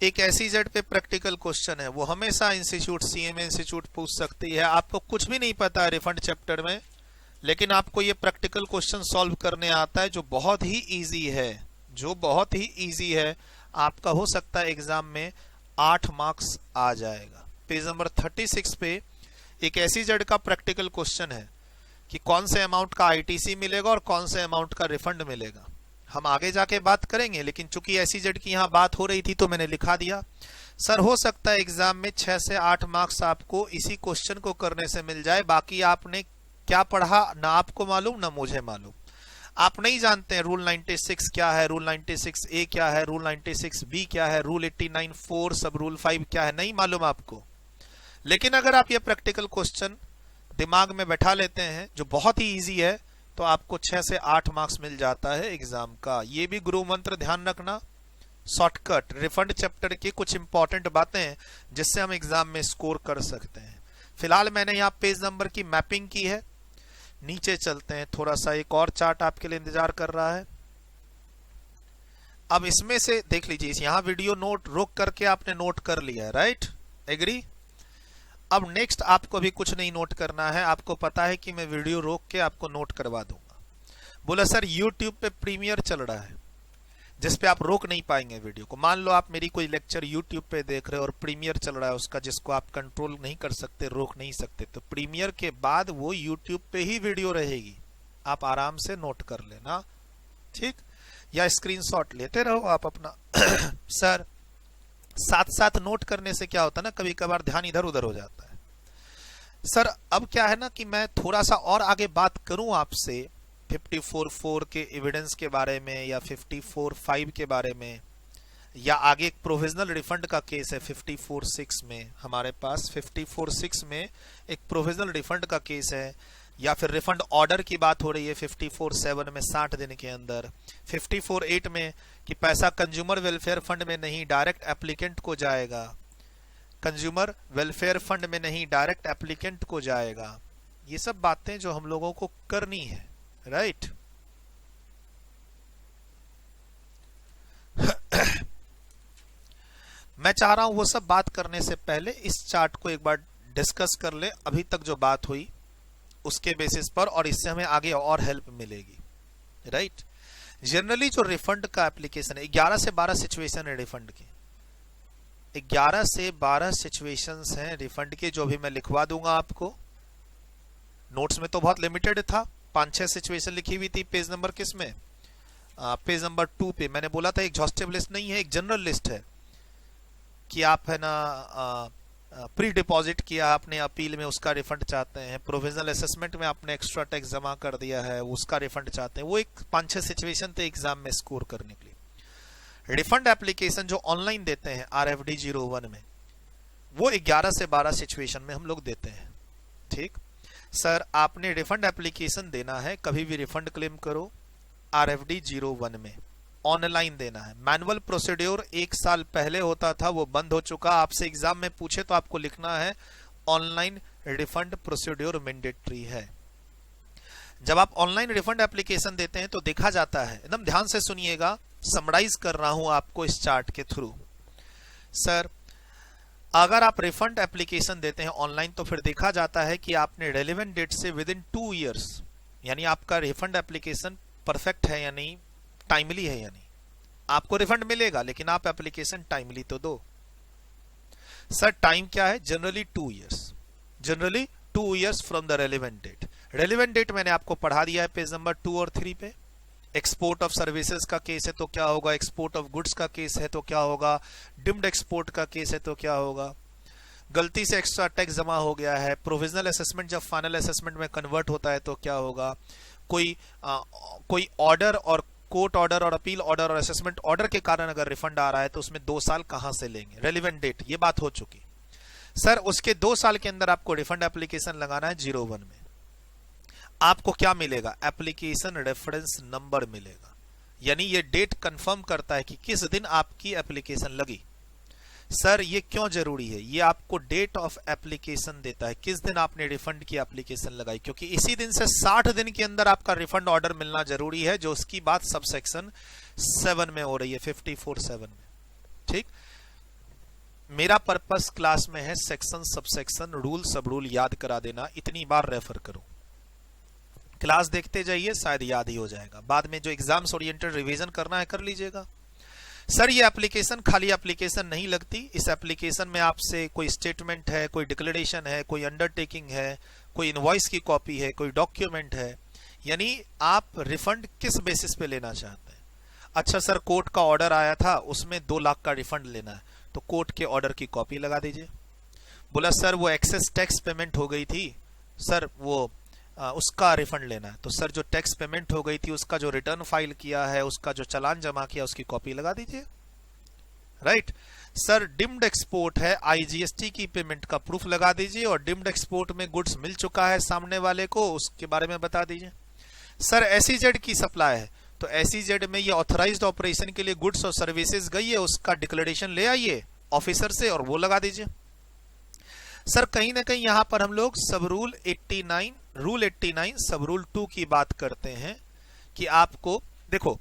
एक एसईजेड पे प्रैक्टिकल क्वेश्चन है, वो हमेशा इंस्टीट्यूट, सीएमए इंस्टीट्यूट पूछ सकती है। आपको कुछ भी नहीं पता है रिफंड चैप्टर में, लेकिन आपको ये प्रैक्टिकल क्वेश्चन सॉल्व करने आता है, जो बहुत ही इजी है, जो बहुत ही इजी है। आपका हो सकता है एग्जाम में 8 मार्क्स आ जाएगा। पेज नंबर 36 पे एक एसईजेड का प्रैक्टिकल क्वेश्चन है कि कौन से अमाउंट का आईटीसी मिलेगा और कौन से अमाउंट का रिफंड मिलेगा। हम आगे जाके बात करेंगे, लेकिन चूंकि एसईजेड की यहां बात हो रही थी तो मैंने लिखा दिया। सर हो सकता है एग्जाम में 6 से 8 मार्क्स आपको इसी क्वेश्चन को करने से मिल जाए। बाकी आपने क्या पढ़ा ना आपको मालूम ना मुझे मालूम। आप नहीं जानते हैं रूल 96 क्या है, रूल 96A क्या है, रूल 96B क्या है, रूल 89(4) सब रूल 5 क्या है, नहीं मालूम आपको। लेकिन अगर आप ये प्रैक्टिकल क्वेश्चन दिमाग में बैठा लेते हैं, जो बहुत ही इजी है, तो आपको 6 से 8 मार्क्स मिल जाता है एग्जाम का। ये भी गुरु मंत्र ध्यान रखना। शॉर्टकट रिफंड चैप्टर की कुछ इंपॉर्टेंट बातें हैं जिससे हम एग्जाम में स्कोर कर सकते हैं। फिलहाल मैंने यहाँ पेज नंबर की मैपिंग की है। नीचे चलते हैं, थोड़ा सा एक और चार्ट आपके लिए इंतजार कर रहा है। अब इसमें से देख लीजिए, यहां वीडियो नोट रोक करके आपने नोट कर लिया है, राइट, एग्री। अब नेक्स्ट आपको भी कुछ नहीं नोट करना है, आपको पता है कि मैं वीडियो रोक के आपको नोट करवा दूंगा। बोला सर यूट्यूब पे प्रीमियर चल रहा है जिस पे आप रोक नहीं पाएंगे वीडियो को। मान लो आप मेरी कोई लेक्चर यूट्यूब पे देख रहे हो और प्रीमियर चल रहा है उसका, जिसको आप कंट्रोल नहीं कर सकते, रोक नहीं सकते, तो प्रीमियर के बाद वो यूट्यूब पे ही वीडियो रहेगी, आप आराम से नोट कर लेना, ठीक, या स्क्रीनशॉट लेते रहो आप अपना। सर साथ साथ नोट करने से क्या होता है ना, कभी कभार ध्यान इधर उधर हो जाता है। सर अब क्या है ना कि मैं थोड़ा सा और आगे बात करूं आपसे 54.4 के एविडेंस के बारे में, या 54.5 के बारे में, या आगे एक प्रोविजनल रिफंड का केस है 54.6 में, हमारे पास 54.6 में एक प्रोविजनल रिफंड का केस है, या फिर रिफंड ऑर्डर की बात हो रही है 54.7 में 60 दिन के अंदर, 54.8 में कि पैसा कंज्यूमर वेलफेयर फंड में नहीं डायरेक्ट एप्लीकेंट को जाएगा, कंज्यूमर वेलफेयर फंड में नहीं डायरेक्ट एप्लीकेंट को जाएगा। ये सब बातें जो हम लोगों को करनी है, राइट। मैं चाह रहा हूं वो सब बात करने से पहले इस चार्ट को एक बार डिस्कस कर ले, अभी तक जो बात हुई उसके बेसिस पर, और इससे हमें आगे और हेल्प मिलेगी, राइट। जनरली जो रिफंड का एप्लीकेशन है, 11 से 12 सिचुएशन है रिफंड की, 11 से 12 सिचुएशंस हैं रिफंड के, जो भी मैं लिखवा दूंगा आपको। नोट्स में तो बहुत लिमिटेड था, 5-6 सिचुएशन लिखी हुई थी। पेज नंबर किस में, पेज नंबर 2 पे मैंने बोला था एग्जॉस्टिव लिस्ट नहीं है, एक जनरल लिस्ट है कि आप है ना प्री डिपॉजिट किया आपने अपील में, उसका रिफंड चाहते हैं, प्रोविजनल असेसमेंट में आपने एक्स्ट्रा टैक्स जमा कर दिया है, उसका रिफंड चाहते हैं। वो एक 5-6 सिचुएशन थे एग्जाम में स्कोर करने के लिए। रिफंड एप्लीकेशन जो ऑनलाइन देते हैं RFD 01 में, वो 11 से 12 सिचुएशन में हम लोग देते हैं, ठीक। सर आपने रिफंड एप्लीकेशन देना है, कभी भी रिफंड क्लेम करो RFD 01 में, ऑनलाइन देना है। मैनुअल प्रोसीड्योर 1 साल पहले होता था, वो बंद हो चुका। आपसे एग्जाम में पूछे तो आपको लिखना है ऑनलाइन रिफंड प्रोसीड्योर मैंडेटरी है। जब आप ऑनलाइन रिफंड एप्लीकेशन देते हैं तो देखा जाता है, एकदम ध्यान से सुनिएगा, समराइज कर रहा हूं आपको इस चार्ट के थ्रू। सर अगर आप रिफंड एप्लीकेशन देते हैं ऑनलाइन तो फिर देखा जाता है कि आपने रेलेवेंट डेट से विद इन 2 ईयर्स, यानी आपका रिफंड एप्लीकेशन परफेक्ट है या नहीं, टाइमली है या नहीं। आपको रिफंड मिलेगा लेकिन आप एप्लीकेशन टाइमली तो दो। सर टाइम क्या है, generally 2 years, generally 2 years from the relevant date. Relevant date मैंने आपको पढ़ा दिया है पेज नंबर 2 और 3 पे। एक्सपोर्ट ऑफ सर्विसेज का केस है तो क्या होगा, एक्सपोर्ट ऑफ गुड्स का केस है तो क्या होगा, डिम्ड एक्सपोर्ट का केस है तो क्या होगा, गलती से एक्स्ट्रा टैक्स जमा हो गया है, प्रोविजनल असेसमेंट जब फाइनल असेसमेंट में कन्वर्ट होता है तो क्या होगा, कोई ऑर्डर और कोर्ट ऑर्डर और अपील ऑर्डर और असेसमेंट ऑर्डर के कारण अगर रिफंड आ रहा है तो उसमें 2 साल कहां से लेंगे, रेलिवेंट डेट, ये बात हो चुकी। सर उसके 2 साल के अंदर आपको रिफंड एप्लीकेशन लगाना है 01 में। आपको क्या मिलेगा, एप्लीकेशन रेफरेंस नंबर मिलेगा, यानी ये डेट कंफर्म करता है कि किस दिन आपकी एप्लीकेशन लगी। सर ये क्यों जरूरी है, ये आपको डेट ऑफ एप्लीकेशन देता है, किस दिन आपने रिफंड की एप्लीकेशन लगाई, क्योंकि इसी दिन से 60 दिन के अंदर आपका रिफंड ऑर्डर मिलना जरूरी है, जो उसकी बात सबसेक्शन 7 में हो रही है, 54.7 में, ठीक। मेरा पर्पस क्लास में है सेक्शन सबसेक्शन रूल सब रूल याद करा देना, इतनी बार रेफर करूं, क्लास देखते जाइए, शायद याद ही हो जाएगा। बाद में जो एग्जाम्स ओरिएंटेड रिवीजन करना है कर लीजिएगा। सर ये एप्लीकेशन खाली एप्लीकेशन नहीं लगती, इस एप्लीकेशन में आपसे कोई स्टेटमेंट है, कोई डिक्लेरेशन है, कोई अंडरटेकिंग है, कोई इनवॉइस की कॉपी है, कोई डॉक्यूमेंट है, यानी आप रिफंड किस बेसिस पे लेना चाहते हैं। अच्छा सर कोर्ट का ऑर्डर आया था, उसमें 2 लाख का रिफंड लेना है, तो कोर्ट के ऑर्डर की कॉपी लगा दीजिए। बोला सर वो एक्सेस टैक्स पेमेंट हो गई थी, सर वो उसका रिफंड लेना है, तो सर जो टैक्स पेमेंट हो गई थी उसका जो रिटर्न फाइल किया है, उसका जो चालान जमा किया, उसकी कॉपी लगा दीजिए, राइट। सर डिम्ड एक्सपोर्ट है, IGST की पेमेंट का प्रूफ लगा दीजिए, और डिम्ड एक्सपोर्ट में गुड्स मिल चुका है सामने वाले को, उसके बारे में बता दीजिए। सर SEZ की सप्लाई है, तो SEZ में ये ऑथराइज्ड ऑपरेशन के लिए गुड्स और सर्विसेज गई है, उसका डिक्लेरेशन ले आइए ऑफिसर से और वो लगा दीजिए। सर कहीं ना कहीं यहां पर हम लोग सब रूल 89 सब रूल 2 की बात करते हैं कि आपको देखो,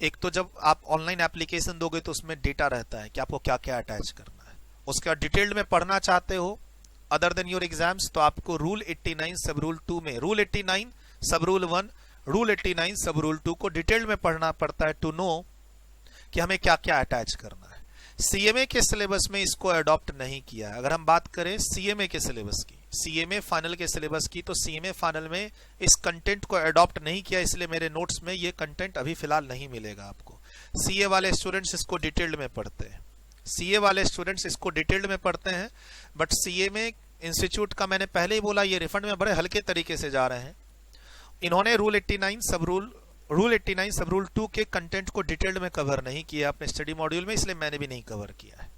एक तो जब आप ऑनलाइन एप्लीकेशन दोगे तो उसमें डेटा रहता है कि आपको क्या क्या अटैच करना है, उसका डिटेल्ड में पढ़ना चाहते हो अदर देन योर एग्जाम्स, तो आपको रूल 89 सब रूल 2 में, रूल 89 सब रूल 1, रूल 89 सब रूल 2 को डिटेल में पढ़ना पड़ता है टू नो कि हमें क्या क्या अटैच करना है। सीएमए के सिलेबस में इसको अडॉप्ट नहीं किया। अगर हम बात करें सीएमए के सिलेबस की, सीएमए फाइनल के सिलेबस की, तो सीएमए फाइनल में इस कंटेंट को अडॉप्ट नहीं किया, इसलिए मेरे नोट्स में ये कंटेंट अभी फिलहाल नहीं मिलेगा आपको। सीए वाले स्टूडेंट्स इसको डिटेल्ड में पढ़ते हैं, सीए वाले स्टूडेंट्स इसको डिटेल्ड में पढ़ते हैं, बट सीएमए इंस्टीट्यूट का मैंने पहले ही बोला ये रिफंड में बड़े हल्के तरीके से जा रहे हैं। इन्होंने रूल 89 सब रूल 2 के कंटेंट को डिटेल्ड में कवर नहीं किया अपने स्टडी मॉड्यूल में, इसलिए मैंने भी नहीं कवर किया है।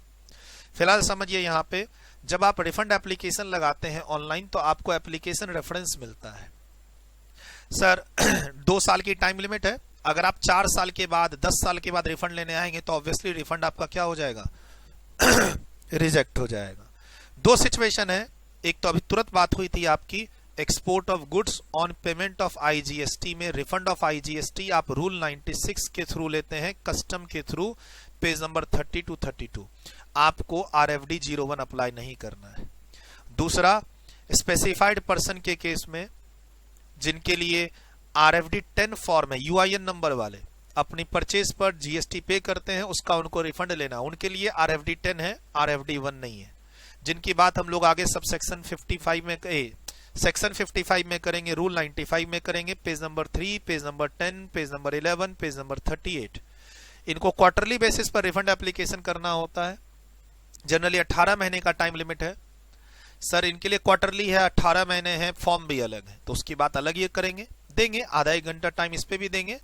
फिलहाल समझिए यहाँ पे जब आप रिफंड एप्लीकेशन लगाते हैं ऑनलाइन तो आपको एप्लीकेशन रेफरेंस मिलता है। सर 2 साल की टाइम लिमिट है, अगर आप 4 साल के बाद 10 साल के बाद रिफंड लेने आएंगे तो ऑब्वियसली रिफंड आपका क्या हो जाएगा रिजेक्ट हो जाएगा। 2 सिचुएशन है, एक तो अभी तुरंत बात हुई थी आपकी export of goods on payment of IGST में रिफंड ऑफ आईजीएसटी आप रूल 96 के थ्रू लेते हैं, कस्टम के थ्रू, पेज नंबर 30 to 32। आपको आरएफडी 01 अप्लाई नहीं करना है। दूसरा, स्पेसिफाइड पर्सन के केस में जिनके लिए आरएफडी 10 फॉर्म है, यूआईएन नंबर वाले अपनी परचेज पर जीएसटी पे करते हैं, उसका उनको रिफंड लेना, उनके लिए आरएफडी 10 है, आरएफडी 1 नहीं है, जिनकी बात हम लोग आगे सब सेक्शन 55 में सेक्शन 55 में करेंगे, रूल 95 में करेंगे, page number 3, page number 10, page number 11, page number 38। इनको क्वार्टरली बेसिस पर रिफंड एप्लीकेशन करना होता है। जनरली 18 महीने का टाइम लिमिट है। सर इनके लिए क्वार्टरली है, 18 महीने हैं, फॉर्म भी अलग है, तो उसकी बात अलग ये करेंगे, देंगे आधा 1 घंटा टाइम इस पे भी देंगे।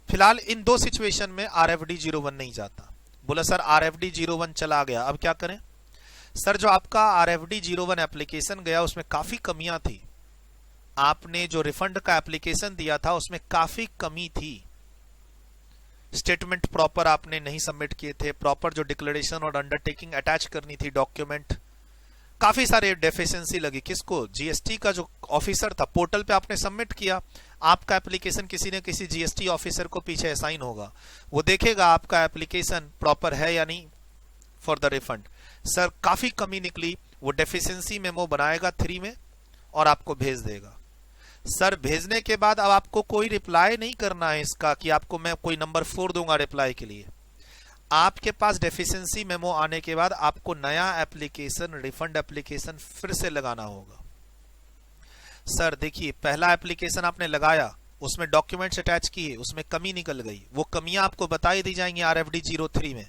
फिलहाल इन 2 सिचुएशन में आरएफडी 01 नहीं जाता। बोला सर आरएफडी 01 चला गया, अब क्या करें? सर जो आपका आरएफडी 01 एप्लीकेशन गया उसमें काफी कमियां थी। आपने जो रिफंड का एप्लीकेशन दिया था उसमें काफी कमी थी। स्टेटमेंट प्रॉपर आपने नहीं सबमिट किए थे, प्रॉपर जो डिक्लेरेशन और अंडरटेकिंग अटैच करनी थी डॉक्यूमेंट, काफी सारे डेफिशिएंसी लगी। किसको? जीएसटी का जो ऑफिसर था, पोर्टल पे आपने सबमिट किया, आपका एप्लीकेशन किसी न किसी जीएसटी ऑफिसर को पीछे असाइन होगा, वो देखेगा आपका एप्लीकेशन प्रॉपर है या नहीं फॉर द रिफंड। सर काफी कमी निकली, वो डेफिशिएंसी मेमो बनाएगा 3 में और आपको भेज देगा। सर भेजने के बाद अब आपको कोई रिप्लाई नहीं करना है इसका कि आपको मैं कोई नंबर 4 दूंगा रिप्लाई के लिए। आपके पास डेफिशिएंसी मेमो आने के बाद आपको नया एप्लीकेशन, रिफंड एप्लीकेशन फिर से लगाना होगा। सर देखिए पहला एप्लीकेशन आपने लगाया, उसमें डॉक्यूमेंट्स अटैच किए, उसमें कमी निकल गई, वो कमियां आपको बताई दी जाएंगी आरएफडी 03 में,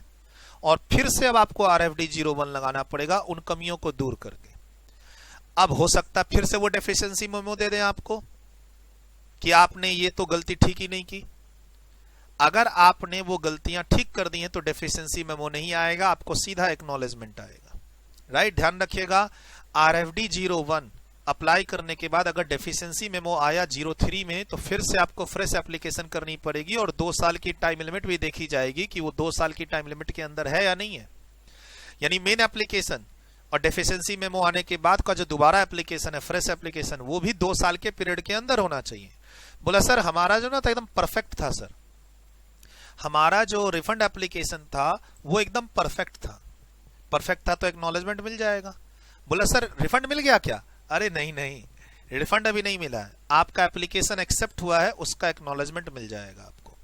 और फिर से अब आपको आरएफडी 01 लगाना पड़ेगा उन कमियों को दूर करके। अब हो सकता फिर से वो डेफिशिएंसी मेमो दे दें आपको कि आपने ये तो गलती ठीक ही नहीं की। अगर आपने वो गलतियां ठीक कर दी हैं तो डेफिशिएंसी मेमो नहीं आएगा, आपको सीधा एक्नॉलेजमेंट आएगा। राइट, ध्यान रखिएगा आरएफडी 01 अप्लाई करने के बाद अगर डेफिशिएंसी मेमो आया 03 में तो फिर से आपको फ्रेश एप्लीकेशन करनी पड़ेगी और 2 साल की टाइम लिमिट भी देखी जाएगी कि वो 2 साल की टाइम लिमिट के अंदर है या नहीं है। यानी मेन एप्लीकेशन और डेफिशिएंसी मेमो आने के बाद का जो दोबारा एप्लीकेशन है, फ्रेश एप्लीकेशन, वो भी 2 साल के पीरियड के अंदर होना चाहिए। बोला सर हमारा जो ना था एकदम परफेक्ट था, सर हमारा जो रिफंड एप्लीकेशन था वो एकदम परफेक्ट था। परफेक्ट था तो एक्नॉलेजमेंट मिल जाएगा। बोला सर रिफंड मिल गया क्या? अरे नहीं नहीं, रिफंड अभी नहीं मिला है, आपका एप्लीकेशन एक्सेप्ट हुआ है, उसका एक्नॉलेजमेंट मिल जाएगा आपको।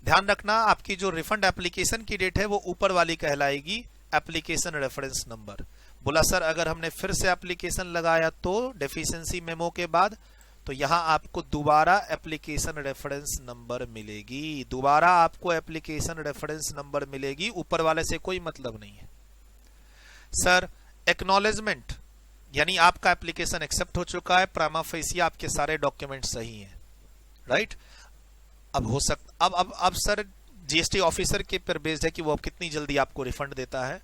ध्यान रखना आपकी जो रिफंड एप्लीकेशन की डेट है वो ऊपर वाली कहलाएगी एप्लीकेशन रेफरेंस नंबर। बोला सर अगर हमने फिर से एप्लीकेशन लगाया तो डेफिशिएंसी मेमो के बाद, तो यहां आपको दोबारा एप्लीकेशन रेफरेंस नंबर मिलेगी, दोबारा आपको एप्लीकेशन रेफरेंस नंबर मिलेगी, ऊपर वाले से कोई मतलब नहीं है। सर एक्नॉलेजमेंट यानी आपका एप्लीकेशन एक्सेप्ट हो चुका है, प्राइमा फेसी आपके सारे डॉक्यूमेंट सही हैं, राइट। अब हो सकता अब सर जीएसटी ऑफिसर के पर बेस्ड है कि वो अब कितनी जल्दी आपको रिफंड देता है।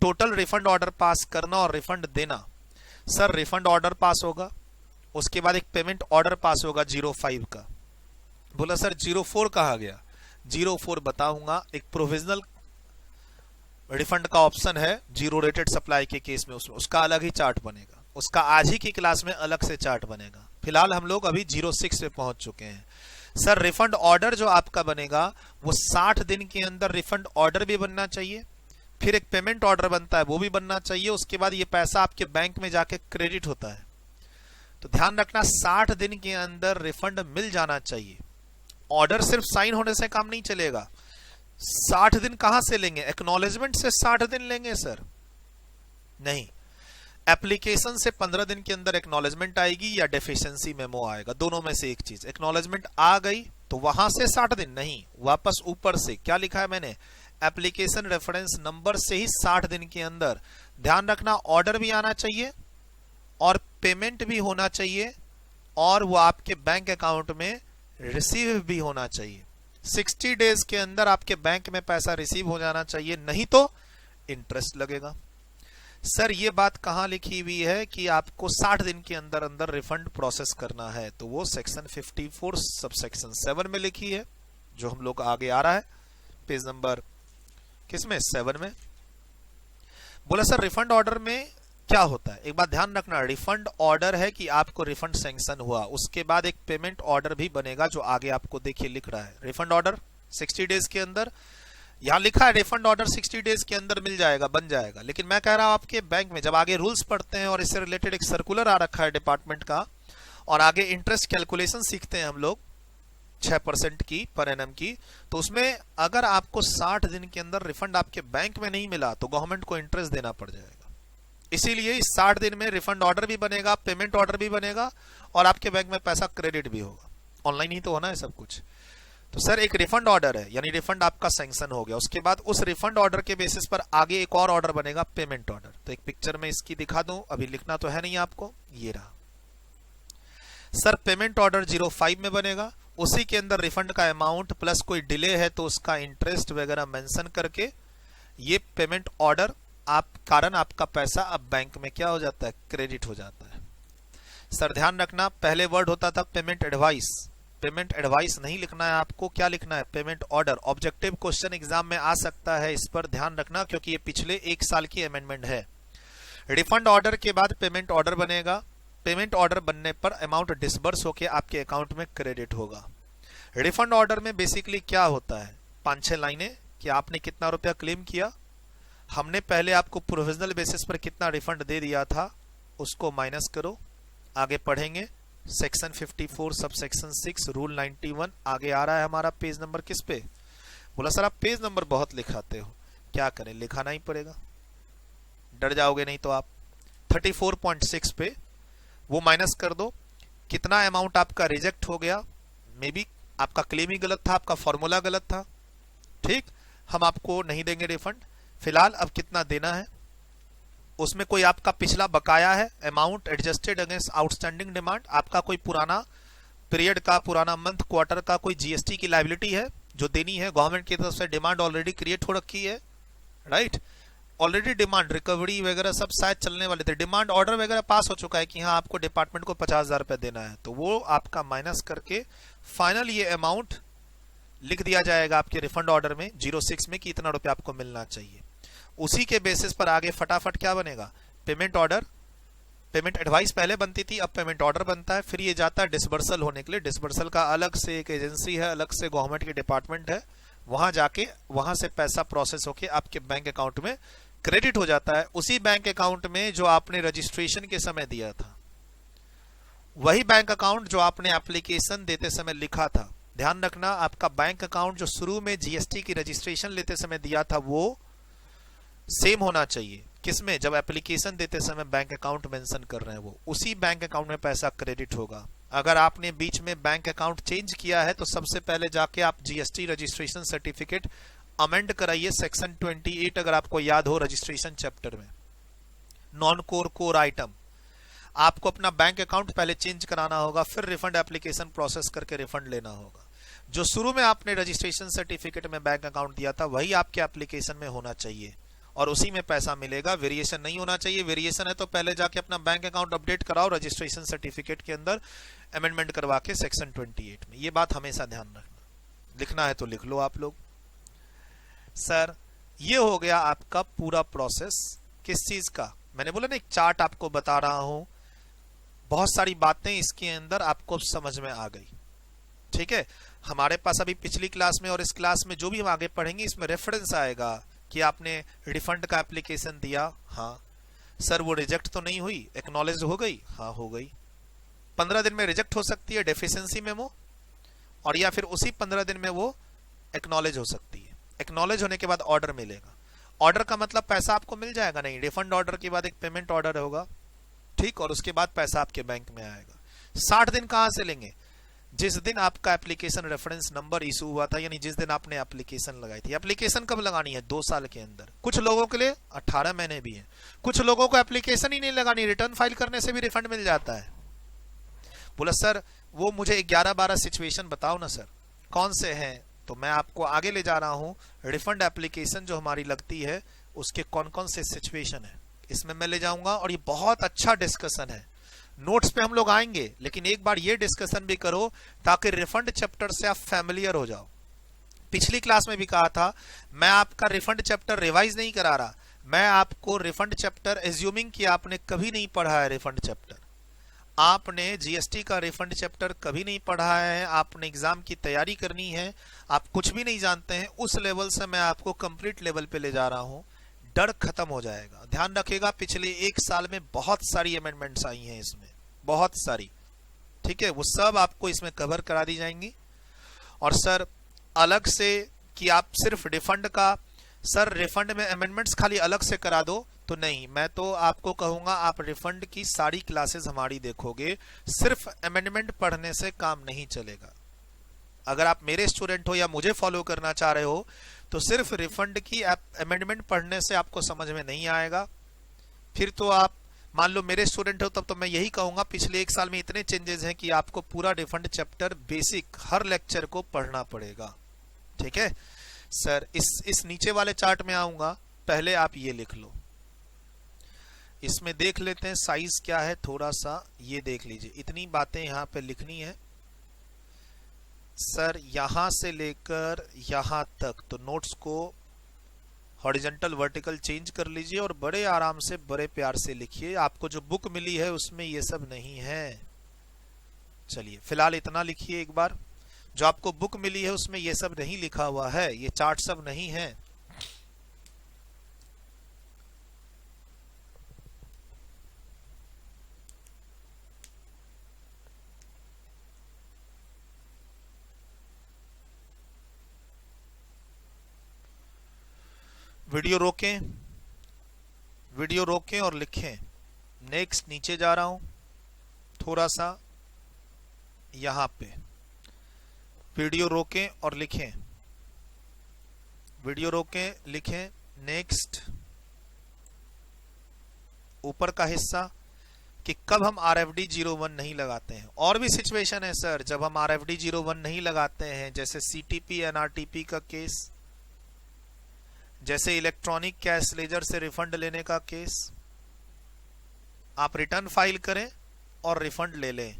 टोटल रिफंड ऑर्डर पास करना और रिफंड देना, सर रिफंड ऑर्डर पास होगा, उसके बाद एक पेमेंट ऑर्डर पास होगा 05 का। बोला सर 04 कहा गया? 04 बताऊंगा, एक प्रोविजनल रिफंड का ऑप्शन है 0 रेटेड सप्लाई के केस में, उसमें उसका अलग ही चार्ट बनेगा, उसका आज ही की क्लास में अलग से चार्ट बनेगा। फिलहाल हम लोग अभी 06 पे पहुंच चुके हैं। सर रिफंड ऑर्डर जो आपका बनेगा वो 60 दिन के अंदर रिफंड ऑर्डर भी बनना चाहिए, फिर एक पेमेंट ऑर्डर बनता है वो भी बनना चाहिए, उसके बाद ये पैसा आपके बैंक में जाके क्रेडिट होता है। तो ध्यान रखना 60 दिन के अंदर रिफंड मिल जाना चाहिए। ऑर्डर सिर्फ साइन होने से काम नहीं चलेगा। 60 दिन कहां से लेंगे? एक्नॉलेजमेंट से 60 दिन लेंगे सर? नहीं, एप्लीकेशन से 15 दिन के अंदर एक्नॉलेजमेंट आएगी या डेफिशिएंसी मेमो आएगा, दोनों में से एक चीज। एक्नॉलेजमेंट आ गई तो वहां से 60 दिन नहीं, वापस ऊपर से क्या लिखा है मैंने, एप्लीकेशन रेफरेंस नंबर से ही 60 दिन के अंदर। ध्यान रखना, ऑर्डर भी आना चाहिए और पेमेंट भी होना चाहिए और वो आपके बैंक अकाउंट में रिसीव भी होना चाहिए। 60 डेज के अंदर आपके बैंक में पैसा रिसीव हो जाना चाहिए, नहीं तो इंटरेस्ट लगेगा। सर ये बात कहां लिखी हुई है कि आपको 60 दिन के अंदर अंदर रिफंड प्रोसेस करना है? तो वो सेक्शन 54 सब सेक्शन 7 में लिखी है, जो हम लोग आगे आ रहा है पेज नंबर किसमें, 7 में। बोला सर रिफंड ऑर्डर में क्या होता है? एक बात ध्यान रखना, रिफंड ऑर्डर है कि आपको रिफंड सैंक्शन हुआ, उसके बाद एक पेमेंट ऑर्डर भी बनेगा, जो आगे आपको देखिए लिख रहा है। रिफंड ऑर्डर 60 डेज के अंदर, यहां लिखा है रिफंड ऑर्डर 60 डेज के अंदर मिल जाएगा, बन जाएगा। लेकिन मैं कह रहा हूं आपके बैंक में जब आगे रूल्स पढ़ते हैं और इससे रिलेटेड एक सर्कुलर आ रखा है डिपार्टमेंट का, और आगे इंटरेस्ट कैलकुलेशन सीखते हैं हम लोग 6% की पर एनम की, तो उसमें अगर आपको 60 दिन के अंदर रिफंड आपके बैंक में नहीं मिला तो गवर्नमेंट को इंटरेस्ट देना पड़ जाएगा। इसीलिए इस 60 दिन में रिफंड ऑर्डर भी बनेगा, पेमेंट ऑर्डर भी बनेगा और आपके बैंक में पैसा क्रेडिट भी होगा। ऑनलाइन ही तो होना है सब कुछ। तो सर एक रिफंड ऑर्डर है, यानी रिफंड आपका सैंक्शन हो गया, उसके बाद उस रिफंड ऑर्डर के बेसिस पर आगे एक और ऑर्डर बनेगा, पेमेंट ऑर्डर। तो एक पिक्चर में इसकी दिखा दूं, अभी लिखना तो है नहीं आपको, ये रहा सर। पेमेंट ऑर्डर 05 में बनेगा, उसी के अंदर रिफंड का अमाउंट प्लस कोई डिले है तो उसका इंटरेस्ट वगैरह मेंशन करके ये पेमेंट ऑर्डर कारण आपका पैसा अब बैंक में क्या हो जाता है, क्रेडिट हो जाता है। सर ध्यान रखना, पहले वर्ड होता था पेमेंट एडवाइस, पेमेंट एडवाइस नहीं लिखना है आपको, क्या लिखना है, payment order. Objective question exam में आ सकता है, इस पर ध्यान रखना क्योंकि ये पिछले 1 साल की अमेंडमेंट है। रिफंड ऑर्डर के बाद पेमेंट ऑर्डर बनेगा, पेमेंट ऑर्डर बनने पर अमाउंट डिसबर्स होकर आपके अकाउंट में क्रेडिट होगा। रिफंड ऑर्डर में बेसिकली क्या होता है, 5-6 लाइनें कि आपने कितना रुपया क्लेम किया, हमने पहले आपको प्रोविजनल बेसिस पर कितना रिफंड दे दिया था, उसको माइनस करो। आगे पढ़ेंगे सेक्शन 54 सब सेक्शन 6 रूल 91 आगे आ रहा है हमारा पेज नंबर किस पे। बोला सर आप पेज नंबर बहुत लिखाते हो, क्या करें, लिखाना ही पड़ेगा, डर जाओगे नहीं तो आप। 34.6 पे वो माइनस कर दो, कितना अमाउंट आपका रिजेक्ट हो गया, मे बी आपका क्लेम ही गलत था, आपका फॉर्मूला गलत था, ठीक, हम आपको नहीं देंगे रिफंड। फिलहाल अब कितना देना है, उसमें कोई आपका पिछला बकाया है, amount adjusted against outstanding demand, आपका कोई पुराना पीरियड का, पुराना मंथ क्वार्टर का कोई जीएसटी की लायबिलिटी है जो देनी है, गवर्नमेंट की तरफ से डिमांड ऑलरेडी क्रिएट हो रखी है, राइट, ऑलरेडी डिमांड रिकवरी वगैरह सब शायद चलने वाले थे, डिमांड ऑर्डर वगैरह पास हो चुका है कि हाँ आपको डिपार्टमेंट को 50,000 रुपए देना है, तो वो आपका माइनस करके फाइनल ये अमाउंट लिख दिया जाएगा आपके रिफंड ऑर्डर में 06 में कि इतना रुपया आपको मिलना चाहिए। उसी के बेसिस पर आगे फटाफट क्या बनेगा, पेमेंट ऑर्डर, पेमेंट एडवाइस पहले बनती थी, अब पेमेंट ऑर्डर बनता है, फिर ये जाता है डिसबर्सल होने के लिए। डिसबर्सल का अलग से एक एजेंसी है, अलग से गवर्नमेंट की डिपार्टमेंट है, वहां जाके वहां से पैसा प्रोसेस होके आपके बैंक अकाउंट में क्रेडिट हो जाता है, उसी बैंक अकाउंट में जो आपने रजिस्ट्रेशन के समय दिया था, वही बैंक अकाउंट जो आपने एप्लीकेशन देते समय लिखा था। ध्यान रखना, आपका बैंक अकाउंट जो शुरू में जीएसटी की रजिस्ट्रेशन लेते समय दिया था वो सेम होना चाहिए, किसमें, जब एप्लीकेशन देते समय बैंक अकाउंट मेंशन कर रहे हैं वो उसी बैंक अकाउंट में पैसा क्रेडिट होगा। अगर आपने बीच में बैंक अकाउंट चेंज किया है तो सबसे पहले जाके आप जीएसटी रजिस्ट्रेशन सर्टिफिकेट अमेंड कराइए, सेक्शन 28 अगर आपको याद हो रजिस्ट्रेशन चैप्टर में, नॉन कोर कोर आइटम, आपको अपना बैंक अकाउंट पहले चेंज कराना होगा, फिर रिफंड एप्लीकेशन प्रोसेस करके रिफंड लेना होगा। जो शुरू में आपने रजिस्ट्रेशन सर्टिफिकेट में बैंक अकाउंट दिया था वही आपके एप्लीकेशन में होना चाहिए और उसी में पैसा मिलेगा, वेरिएशन नहीं होना चाहिए। वेरिएशन है तो पहले जाके अपना बैंक अकाउंट अपडेट कराओ रजिस्ट्रेशन सर्टिफिकेट के अंदर अमेंडमेंट करवा के सेक्शन 28 में। ये बात हमेशा ध्यान रखना, लिखना है तो लिख लो आप लोग। सर ये हो गया आपका पूरा प्रोसेस, किस चीज का, मैंने बोला ना एक चार्ट आपको बता रहा हूं, बहुत सारी बातें इसके अंदर आपको समझ में आ गई, ठीक है। हमारे पास अभी पिछली क्लास में और इस क्लास में जो भी हम आगे पढ़ेंगे इसमें रेफरेंस आएगा कि आपने रिफंड का एप्लीकेशन दिया, हाँ सर वो रिजेक्ट तो नहीं हुई, एक्नॉलेज हो गई, हाँ हो गई, 15 दिन में रिजेक्ट हो सकती है डेफिशिएंसी मेमो, और या फिर उसी 15 दिन में वो एक्नॉलेज हो सकती है। एक्नॉलेज होने के बाद ऑर्डर मिलेगा। ऑर्डर का मतलब पैसा आपको मिल जाएगा नहीं, रिफंड ऑर्डर के बाद एक पेमेंट ऑर्डर होगा, ठीक, और उसके बाद पैसा आपके बैंक में आएगा। 60 दिन कहां से लेंगे? जिस दिन आपका एप्लीकेशन रेफरेंस नंबर इशू हुआ था, यानी जिस दिन आपने एप्लीकेशन लगाई थी। एप्लीकेशन कब लगानी है? 2 साल के अंदर। कुछ लोगों के लिए 18 महीने भी है, कुछ लोगों को एप्लीकेशन ही नहीं लगानी, रिटर्न फाइल करने से भी रिफंड मिल जाता है। बोला सर वो मुझे 11-12 सिचुएशन बताओ ना सर, कौन से हैं? तो मैं आपको आगे ले जा रहा हूं। रिफंड एप्लीकेशन जो हमारी लगती है उसके कौन कौन से सिचुएशन है, इसमें मैं ले जाऊंगा। और ये बहुत अच्छा डिस्कशन है, नोट्स पे हम लोग आएंगे, लेकिन एक बार ये डिस्कशन भी करो ताकि रिफंड चैप्टर से आप फैमिलियर हो जाओ। पिछली क्लास में भी कहा था, मैं आपका रिफंड चैप्टर रिवाइज नहीं करा रहा, मैं आपको रिफंड चैप्टर एज्यूमिंग कि आपने कभी नहीं पढ़ा है रिफंड चैप्टर, आपने जीएसटी का रिफंड चैप्टर कभी नहीं पढ़ा है, आपने एग्जाम की तैयारी करनी है, आप कुछ भी नहीं जानते हैं, उस लेवल से मैं आपको कंप्लीट लेवल पे ले जा रहा हूं। डर खत्म हो जाएगा। ध्यान रखिएगा, पिछले 1 साल में बहुत सारी अमेंडमेंट्स आई हैं इसमें, बहुत सारी, ठीक है, वो सब आपको इसमें कवर करा दी जाएंगी। और सर अलग से कि आप सिर्फ रिफंड का, सर रिफंड में अमेंडमेंट्स खाली अलग से करा दो, तो नहीं, मैं तो आपको कहूंगा आप रिफंड की सारी क्लासेस हमारी देखोगे, सिर्फ अमेंडमेंट पढ़ने से काम नहीं चलेगा। अगर आप मेरे स्टूडेंट हो या मुझे फॉलो करना चाह रहे हो तो सिर्फ रिफंड की अमेंडमेंट पढ़ने से आपको समझ में नहीं आएगा। फिर तो आप मान लो मेरे स्टूडेंट हो, तब तो मैं यही कहूंगा पिछले 1 साल में इतने चेंजेस हैं कि आपको पूरा रिफंड चैप्टर बेसिक हर लेक्चर को पढ़ना पड़ेगा, ठीक है सर। इस नीचे वाले चार्ट में आऊंगा, पहले आप ये लिख लो, इसमें देख लेते हैं साइज क्या है, थोड़ा सा ये देख लीजिए। इतनी बातें यहां पे लिखनी है सर, यहां से लेकर यहां तक, तो नोट्स को हॉरिजॉन्टल वर्टिकल चेंज कर लीजिए और बड़े आराम से बड़े प्यार से लिखिए। आपको जो बुक मिली है उसमें ये सब नहीं है। चलिए फिलहाल इतना लिखिए एक बार, जो आपको बुक मिली है उसमें ये सब नहीं लिखा हुआ है, ये चार्ट सब नहीं है। वीडियो रोकें, वीडियो रोकें और लिखें। नेक्स्ट, नीचे जा रहा हूं थोड़ा सा, यहां पे वीडियो रोकें और लिखें, वीडियो रोकें लिखें। नेक्स्ट, ऊपर का हिस्सा कि कब हम RFD 01 नहीं लगाते हैं। और भी सिचुएशन है सर जब हम RFD 01 नहीं लगाते हैं, जैसे CTP NRTP का केस, जैसे इलेक्ट्रॉनिक कैश लेजर से रिफंड लेने का केस। आप रिटर्न फाइल करें और रिफंड ले लें।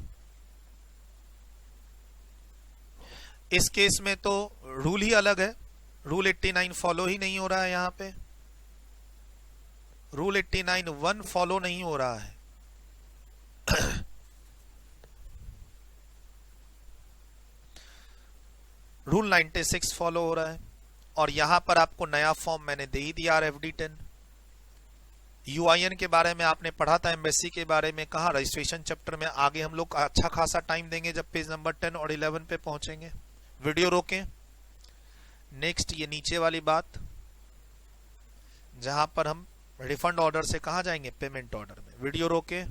इस केस में तो रूल ही अलग है, रूल 89 फॉलो ही नहीं हो रहा है, यहां पे रूल 89(1) फॉलो नहीं हो रहा है। रूल 96 फॉलो हो रहा है। और यहां पर आपको नया फॉर्म मैंने दे ही दिया RFD 10। UIN के बारे में आपने पढ़ा था, एम्बेसी के बारे में कहा, रजिस्ट्रेशन चैप्टर में आगे हम लोग अच्छा खासा टाइम देंगे जब पेज नंबर 10 और 11 पे पहुंचेंगे। वीडियो रोकें। नेक्स्ट, ये नीचे वाली बात जहां पर हम रिफंड ऑर्डर से कहां जाएंगे, पेमेंट ऑर्डर में। वीडियो रोकें,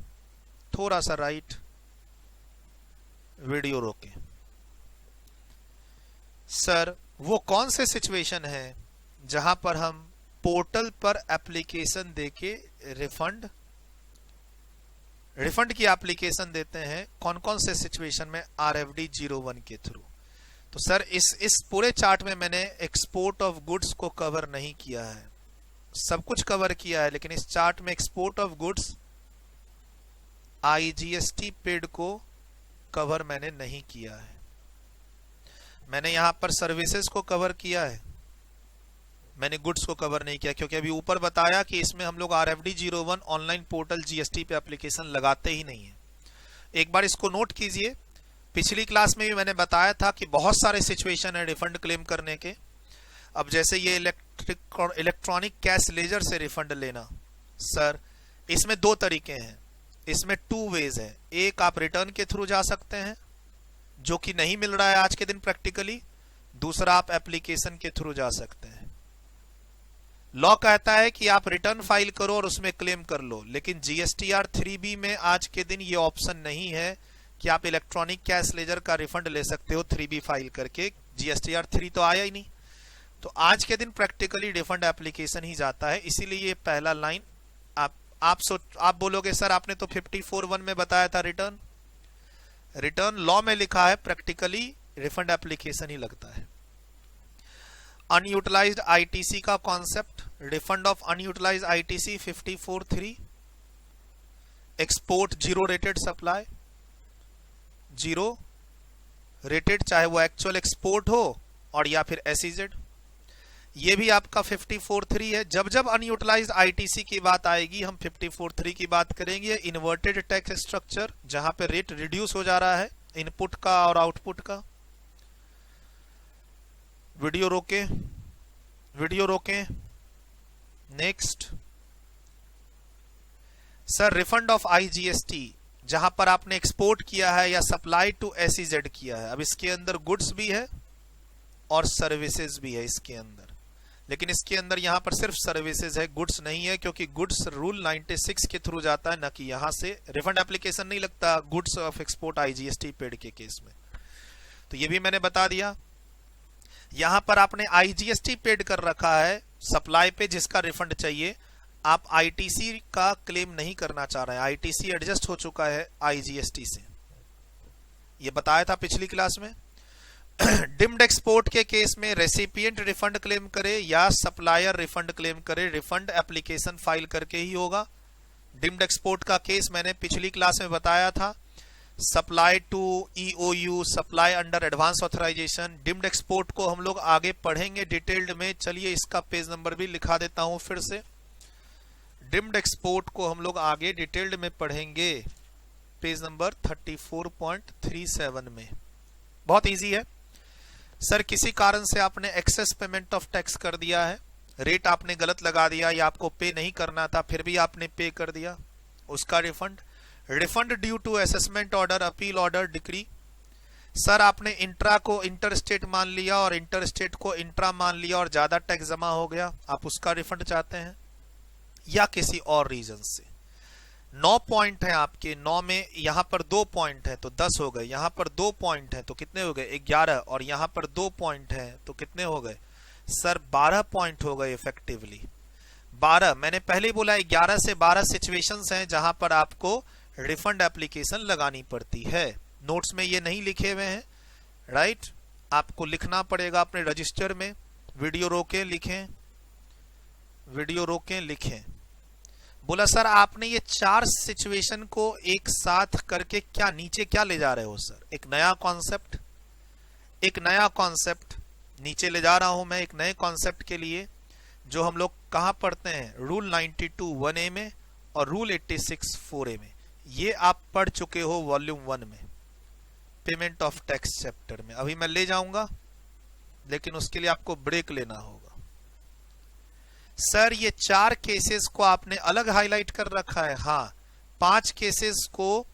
थोड़ा सा राइट, वीडियो रोकें। सर वो कौन से सिचुएशन है जहां पर हम पोर्टल पर एप्लीकेशन देके रिफंड की एप्लीकेशन देते हैं, कौन कौन से सिचुएशन में RFD 01 के थ्रू। तो सर इस पूरे चार्ट में मैंने एक्सपोर्ट ऑफ गुड्स को कवर नहीं किया है, सब कुछ कवर किया है, लेकिन इस चार्ट में export of goods IGST paid को कवर मैंने नहीं किया है। मैंने यहां पर सर्विसेज को कवर किया है, मैंने गुड्स को कवर नहीं किया, क्योंकि अभी ऊपर बताया कि इसमें हम लोग RFD 01 ऑनलाइन पोर्टल GST पे एप्लीकेशन लगाते ही नहीं है। एक बार इसको नोट कीजिए, पिछली क्लास में भी मैंने बताया था कि बहुत सारे सिचुएशन है रिफंड क्लेम करने के। अब जैसे ये इलेक्ट्रॉनिक कैश लेजर से रिफंड लेना, सर इसमें 2 तरीके हैं, इसमें 2 वेज है। एक, आप रिटर्न के थ्रू जा सकते हैं, जो कि नहीं मिल रहा है आज के दिन प्रैक्टिकली। दूसरा, आप एप्लीकेशन के थ्रू जा सकते हैं। लॉ कहता है कि आप रिटर्न फाइल करो और उसमें क्लेम कर लो, लेकिन जीएसटीआर 3B में आज के दिन ये ऑप्शन नहीं है कि आप इलेक्ट्रॉनिक कैश लेजर का रिफंड ले सकते हो 3B फाइल करके। जीएसटीआर 3 तो आया ही नहीं, तो आज के दिन प्रैक्टिकली रिफंड एप्लीकेशन ही जाता है। इसीलिए ये पहला लाइन आप बोलोगे सर आपने तो 54(1) में बताया था रिटर्न लॉ में लिखा है, प्रैक्टिकली रिफंड एप्लीकेशन ही लगता है। अनयूटिलाइज्ड आईटीसी का concept, refund of unutilised ITC 54(3). Export zero rated supply, zero rated, चाहे वो एक्चुअल एक्सपोर्ट हो और या फिर एसईजेड, ये भी आपका 54(3) है। जब जब अनयूटिलाइज्ड आईटीसी की बात आएगी हम 54(3) की बात करेंगे। इन्वर्टेड टैक्स स्ट्रक्चर, जहां पे रेट रिड्यूस हो जा रहा है इनपुट का और आउटपुट का। वीडियो रोके। Next sir, refund of IGST, जहां पर आपने एक्सपोर्ट किया है या सप्लाई टू एसईजेड किया है। अब इसके अंदर गुड्स भी है और सर्विसेज भी है इसके अंदर, लेकिन इसके अंदर यहां पर सिर्फ सर्विसेज है, गुड्स नहीं है, क्योंकि गुड्स रूल 96 के थ्रू जाता है, ना कि यहां से रिफंड एप्लीकेशन नहीं लगता goods of export IGST paid के केस में। तो ये भी मैंने बता दिया। यहां पर आपने आईजीएसटी पेड कर रखा है सप्लाई पे, जिसका रिफंड चाहिए, आप आईटीसी का क्लेम नहीं करना चाह रहे हैं। आईटीसी एडजस्ट हो चुका है आईजीएसटी से, ये बताया था पिछली क्लास में। डिम्ड एक्सपोर्ट के केस में रेसिपिएंट रिफंड क्लेम करे या सप्लायर रिफंड क्लेम करे, रिफंड एप्लीकेशन फाइल करके ही होगा। डिम्ड एक्सपोर्ट का केस मैंने पिछली क्लास में बताया था, supply to EOU, supply under advance authorisation. Deemed export को हम लोग आगे पढ़ेंगे डिटेल्ड में। चलिए इसका पेज नंबर भी लिखा देता हूं फिर से। डिम्ड एक्सपोर्ट को हम लोग आगे डिटेल्ड में पढ़ेंगे पेज नंबर 34.37 में। बहुत इजी है सर, किसी कारण से आपने एक्सेस पेमेंट ऑफ टैक्स कर दिया है, रेट आपने गलत लगा दिया या आपको पे नहीं करना था, फिर भी आपने पे कर दिया, उसका refund due to assessment order, appeal order, decree. Sir आपने इंट्रा को इंटर स्टेट मान लिया और इंटर स्टेट को इंट्रा मान लिया और ज्यादा टैक्स जमा हो गया, आप उसका रिफंड चाहते हैं, या किसी और रीजन से। 9 पॉइंट है आपके, 9 में यहां पर 2 पॉइंट है तो 10 हो गए, यहां पर 2 पॉइंट है तो कितने हो गए 11, और यहां पर 2 पॉइंट है तो कितने हो गए सर 12 पॉइंट हो गए इफेक्टिवली। 12 मैंने पहले ही बोला, 11 से 12 सिचुएशंस हैं जहां पर आपको रिफंड एप्लीकेशन लगानी पड़ती है। नोट्स में ये नहीं लिखे हुए हैं, राइट, आपको लिखना पड़ेगा अपने रजिस्टर में। वीडियो रोकें लिखें। बोला सर आपने ये 4 सिचुएशन को एक साथ करके क्या नीचे क्या ले जा रहे हो सर? एक नया कॉन्सेप्ट नीचे ले जा रहा हूं मैं, एक नए कॉन्सेप्ट के लिए, जो हम लोग कहां पढ़ते हैं, रूल 92 1A में और रूल 86 4A में। ये आप पढ़ चुके हो वॉल्यूम 1 में, पेमेंट ऑफ टैक्स चैप्टर में। अभी मैं ले जाऊंगा, लेकिन उसके लिए आपको ब्रेक लेना होगा। सर ये 4 केसेस को आपने अलग हाईलाइट कर रखा है। हाँ, 5 केसेस को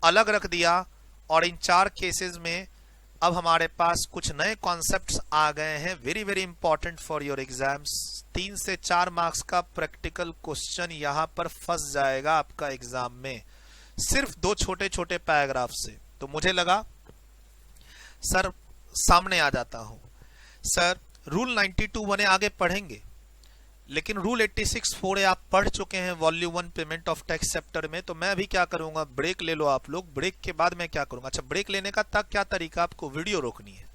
अलग रख दिया और इन 4 केसेस में अब हमारे पास कुछ नए कॉन्सेप्ट्स आ गए हैं, very very important for your exams. 3 से 4 मार्क्स का प्रैक्टिकल क्वेश्चन यहां पर फंस जाएगा आपका एग्जाम में, सिर्फ 2 छोटे छोटे पैराग्राफ से। तो मुझे लगा सर सामने आ जाता हूं। सर रूल 92 1A आगे पढ़ेंगे, लेकिन रूल 86 4A आप पढ़ चुके हैं volume 1 payment of tax chapter में। तो मैं अभी क्या करूंगा, ब्रेक ले लो आप लोग। ब्रेक के बाद मैं क्या करूंगा, अच्छा ब्रेक लेने का तक क्या तरीका, आपको वीडियो रोकनी है,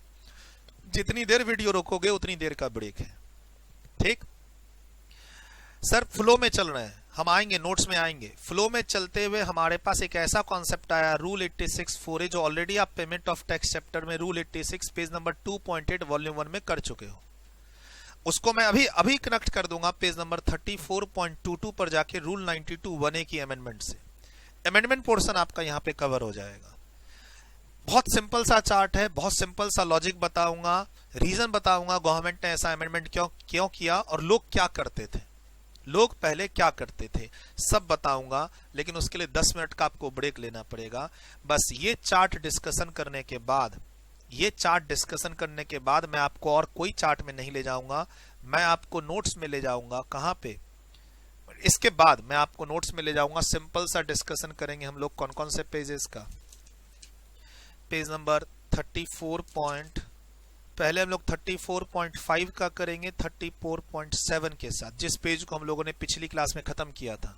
जितनी देर वीडियो रोकोगे उतनी देर का ब्रेक है, ठीक। सर फ्लो में चल रहे हैं हम, आएंगे नोट्स में आएंगे। फ्लो में चलते हुए हमारे पास एक ऐसा कॉन्सेप्ट आया रूल 86 4A, जो ऑलरेडी आप पेमेंट ऑफ टैक्स चैप्टर में रूल 86 पेज नंबर 2.8 वॉल्यूम 1 में कर चुके हो। उसको मैं अभी कनेक्ट कर दूंगा पेज नंबर 34.22 पर जाके रूल 92 1A की अमेंडमेंट से। अमेंडमेंट पोर्शन आपका यहां पे कवर हो जाएगा। बहुत सिंपल सा चार्ट है, बहुत सिंपल सा लॉजिक बताऊंगा, रीजन बताऊंगा गवर्नमेंट ने ऐसा अमेंडमेंट क्यों किया और लोग क्या करते थे। लोग पहले क्या करते थे सब बताऊंगा, लेकिन उसके लिए 10 मिनट का आपको ब्रेक लेना पड़ेगा। बस ये चार्ट डिस्कशन करने के बाद, मैं आपको और कोई चार्ट में नहीं ले जाऊंगा, मैं आपको नोट्स में ले जाऊंगा। कहां पे? इसके बाद मैं आपको नोट्स में ले जाऊंगा, सिंपल सा डिस्कशन करेंगे हम लोग कौन कौन से पेजेस का। पेज नंबर 34 पहले हम लोग 34.5 का करेंगे 34.7 के साथ, जिस पेज को हम लोगों ने पिछली क्लास में खत्म किया था।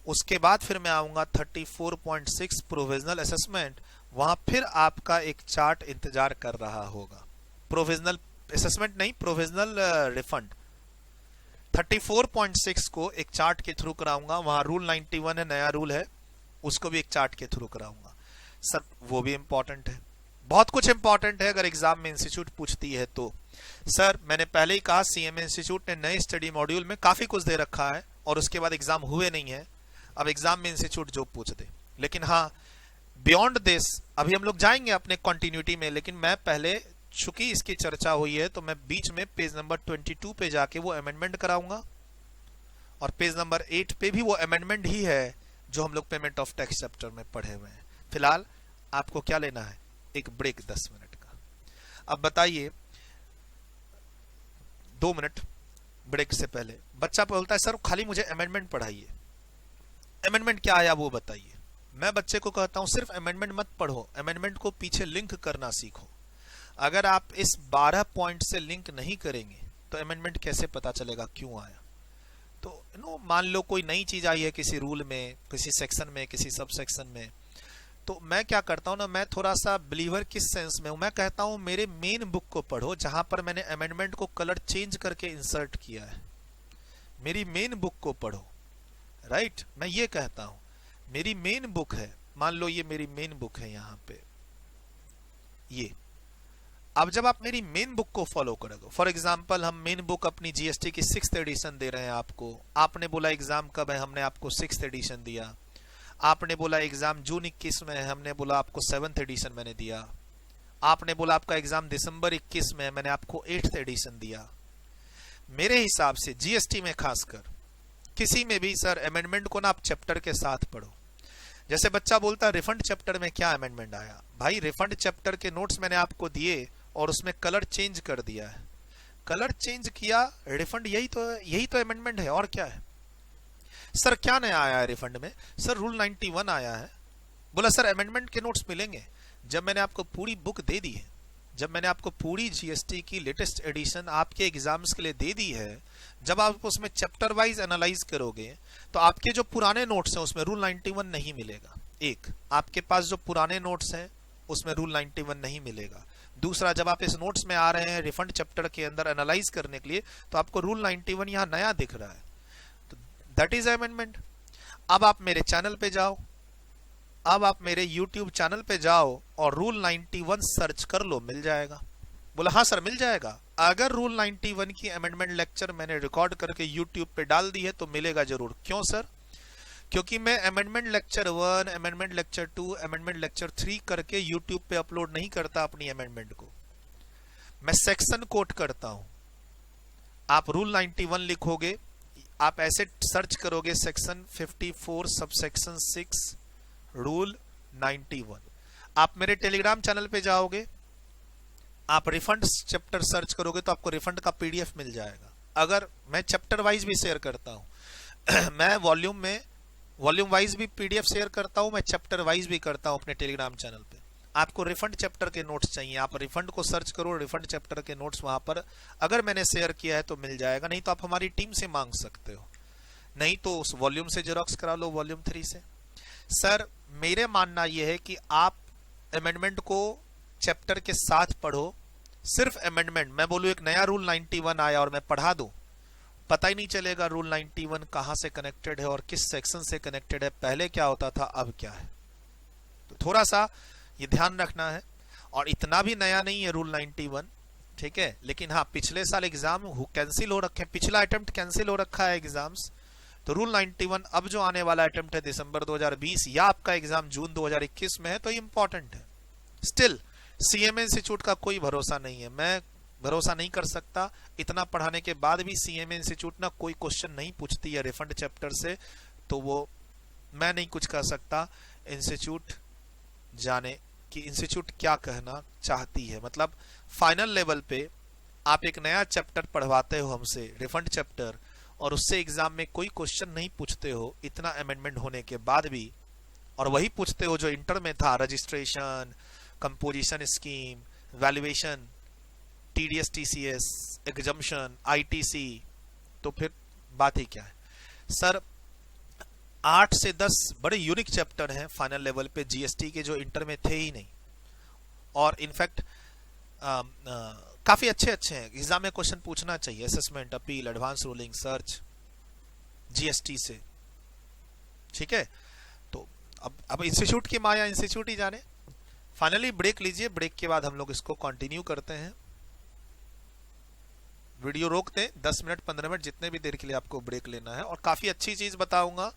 उसके बाद फिर मैं आऊंगा 34.6 प्रोविजनल असेसमेंट, वहां फिर आपका एक चार्ट इंतजार कर रहा होगा। प्रोविजनल असेसमेंट नहीं, प्रोविजनल रिफंड। 34.6 को एक चार्ट के थ्रू कराऊंगा, वहां रूल 91 है, नया रूल है, उसको भी एक चार्ट के थ्रू कराऊंगा। सर वो भी इंपॉर्टेंट है, बहुत कुछ इंपॉर्टेंट है अगर एग्जाम में इंस्टीट्यूट पूछती है तो। सर मैंने पहले ही कहा सीएमए इंस्टीट्यूट ने नए स्टडी मॉड्यूल में काफी कुछ दे रखा है और उसके बाद एग्जाम हुए नहीं है, अब एग्जाम में इंस्टीट्यूट जो पूछ दे। लेकिन हाँ, बियॉन्ड दिस अभी हम लोग जाएंगे अपने कंटिन्यूटी में, लेकिन मैं पहले, चूंकि इसकी चर्चा हुई है तो मैं बीच में पेज नंबर 22 पे जाके वो अमेंडमेंट कराऊंगा, और पेज नंबर 8 पे भी वो अमेंडमेंट ही है जो हम लोग पेमेंट ऑफ टैक्स चैप्टर में पढ़े हुए हैं। फिलहाल आपको क्या लेना है? एक ब्रेक 10 मिनट का। अब बताइए, 2 मिनट ब्रेक से पहले बच्चा बोलता है सर खाली मुझे अमेंडमेंट पढ़ाइए, अमेंडमेंट क्या आया वो बताइए। मैं बच्चे को कहता हूं सिर्फ अमेंडमेंट मत पढ़ो, अमेंडमेंट को पीछे लिंक करना सीखो। अगर आप इस 12 पॉइंट से लिंक नहीं करेंगे तो अमेंडमेंट कैसे पता चलेगा क्यों आया? तो मान लो कोई नई चीज आई है किसी रूल में, किसी सेक्शन में, किसी सब सेक्शन में, तो मैं क्या करता हूं ना, मैं थोड़ा सा बिलीवर किस सेंस में हूं, मैं कहता हूं मेरे मेन बुक को पढ़ो जहां पर मैंने अमेंडमेंट को कलर चेंज करके इंसर्ट किया है, मेरी मेन बुक को पढ़ो। राइट, मैं ये कहता हूं मेरी मेन बुक है, मान लो ये मेरी मेन बुक है यहां पे ये। अब जब आप मेरी मेन बुक को फॉलो करोगे, फॉर एग्जांपल हम मेन बुक अपनी जीएसटी की 6th एडिशन दे रहे हैं आपको, आपने बोला एग्जाम कब है, हमने आपको 6th एडिशन दिया। आपने बोला एग्जाम जून 21 में है, हमने बोला आपको 7th एडिशन मैंने दिया। आपने बोला आपका एग्जाम दिसंबर 21 में है, मैंने आपको 8th एडिशन दिया। मेरे हिसाब से जीएसटी में खासकर, किसी में भी सर अमेंडमेंट को ना आप चैप्टर के साथ पढ़ो। जैसे बच्चा बोलता है रिफंड चैप्टर में क्या अमेंडमेंट आया, भाई रिफंड चैप्टर के नोट्स मैंने आपको दिए और उसमें कलर चेंज कर दिया है, कलर चेंज किया, रिफंड यही तो अमेंडमेंट है, और क्या है? सर क्या नया आया है रिफंड में? सर रूल 91 आया है। बोला सर अमेंडमेंट के नोट्स मिलेंगे। जब मैंने आपको पूरी बुक दे दी है, जब मैंने आपको पूरी जीएसटी की लेटेस्ट एडिशन आपके एग्जाम्स के लिए दे दी है, जब आप उसमें चैप्टर वाइज एनालाइज करोगे तो आपके जो पुराने नोट्स हैं उसमें रूल 91 नहीं मिलेगा। एक, आपके पास जो पुराने नोट्स हैं उसमें रूल 91 नहीं मिलेगा। दूसरा, जब आप इस नोट्स में आ रहे हैं रिफंड चैप्टर के अंदर एनालाइज करने के लिए तो आपको रूल 91 यहां नया दिख रहा है, तो दैट इज अमेंडमेंट। अब आप मेरे चैनल पे जाओ, अब आप मेरे YouTube चैनल पे जाओ और रूल 91 सर्च कर लो, मिल जाएगा। बोला हाँ सर मिल जाएगा। अगर रूल 91 की अमेंडमेंट लेक्चर मैंने रिकॉर्ड करके YouTube पे डाल दी है तो मिलेगा जरूर। क्यों सर? क्योंकि मैं amendment lecture 1, amendment lecture 2, amendment lecture 3 करके YouTube पे अपलोड नहीं करता अपनी अमेंडमेंट को, मैं सेक्शन कोट करता हूं। आप रूल 91 लिखोगे, आप ऐसे सर्च करोगे सेक्शन 54 सबसेक्शन 6 रूल 91। आप मेरे टेलीग्राम चैनल पे जाओगे, आप रिफंड चैप्टर सर्च करोगे तो आपको रिफंड का पीडीएफ मिल जाएगा। अगर मैं चैप्टर वाइज भी शेयर करता हूं मैं वॉल्यूम वाइज भी पीडीएफ शेयर करता हूं, मैं चैप्टर वाइज भी करता हूं अपने टेलीग्राम चैनल पे। आपको रिफंड चैप्टर के नोट्स चाहिए, आप रिफंड को सर्च करो, रिफंड चैप्टर के नोट्स वहां पर अगर मैंने शेयर किया है तो मिल जाएगा, नहीं तो आप हमारी टीम से मांग सकते हो, नहीं तो उस वॉल्यूम से जेरॉक्स करा लो, वॉल्यूम 3 से। सर मेरे मानना यह है कि आप अमेंडमेंट को चैप्टर के साथ पढ़ो, सिर्फ अमेंडमेंट। मैं बोलूं एक नया रूल 91 आया और मैं पढ़ा दूं, पता ही नहीं चलेगा रूल 91 कहां से कनेक्टेड है और किस सेक्शन से कनेक्टेड है, पहले क्या होता था अब क्या है। तो थोड़ा सा ये ध्यान रखना है। और इतना भी नया नहीं है रूल 91, ठीक है, लेकिन हाँ पिछले साल एग्जाम कैंसिल हो रखे हैं, पिछला अटेम्प्ट कैंसिल हो रखा है एग्जाम्स, तो रूल 91 अब जो आने वाला अटेम्प्ट है दिसंबर 2020 या आपका एग्जाम जून 2021 में है तो इंपॉर्टेंट है। स्टिल सीएमए इंस्टीट्यूट का कोई भरोसा नहीं है, मैं भरोसा नहीं कर सकता। इतना पढ़ाने के बाद भी सीएमए इंस्टीट्यूट ना कोई क्वेश्चन नहीं पूछती है रिफंड चैप्टर से, तो वो मैं नहीं कुछ कर सकता। इंस्टीट्यूट जाने कि इंस्टीट्यूट क्या कहना चाहती है। मतलब फाइनल लेवल पे आप एक नया चैप्टर पढ़वाते हो हमसे, रिफंड चैप्टर, और उससे एग्जाम में कोई क्वेश्चन नहीं पूछते हो इतना अमेंडमेंट होने के बाद भी, और वही पूछते हो जो इंटर में था, registration, composition scheme, valuation, TDS TCS, exemption, ITC, तो फिर बात ही क्या है। सर 8 से 10 बड़े यूनिक चैप्टर हैं फाइनल लेवल पे जीएसटी के जो इंटर में थे ही नहीं, और इनफैक्ट काफी अच्छे अच्छे हैं, एग्जाम में क्वेश्चन पूछना चाहिए। Assessment, appeal, advance ruling, search, GST से, ठीक है। तो अब इंस्टीट्यूट की माया इंस्टीट्यूट ही जाने। फाइनली ब्रेक लीजिए, ब्रेक के बाद हम लोग इसको कंटिन्यू करते हैं। वीडियो रोक दें 10 मिनट 15 मिनट, जितने भी देर के लिए आपको ब्रेक लेना है, और काफी अच्छी चीज बताऊंगा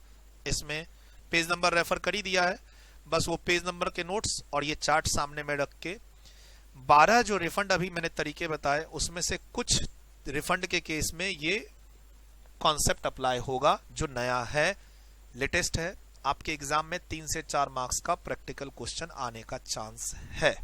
इसमें। पेज नंबर रेफर कर ही दिया है, बस वो पेज नंबर के नोट्स और ये चार्ट सामने में रख के 12 जो रिफंड अभी मैंने तरीके बताए, उसमें से कुछ रिफंड के केस में ये कॉन्सेप्ट अप्लाई होगा जो नया है, लेटेस्ट है। आपके एग्जाम में 3 से 4 मार्क्स का प्रैक्टिकल क्वेश्चन आने का चांस है।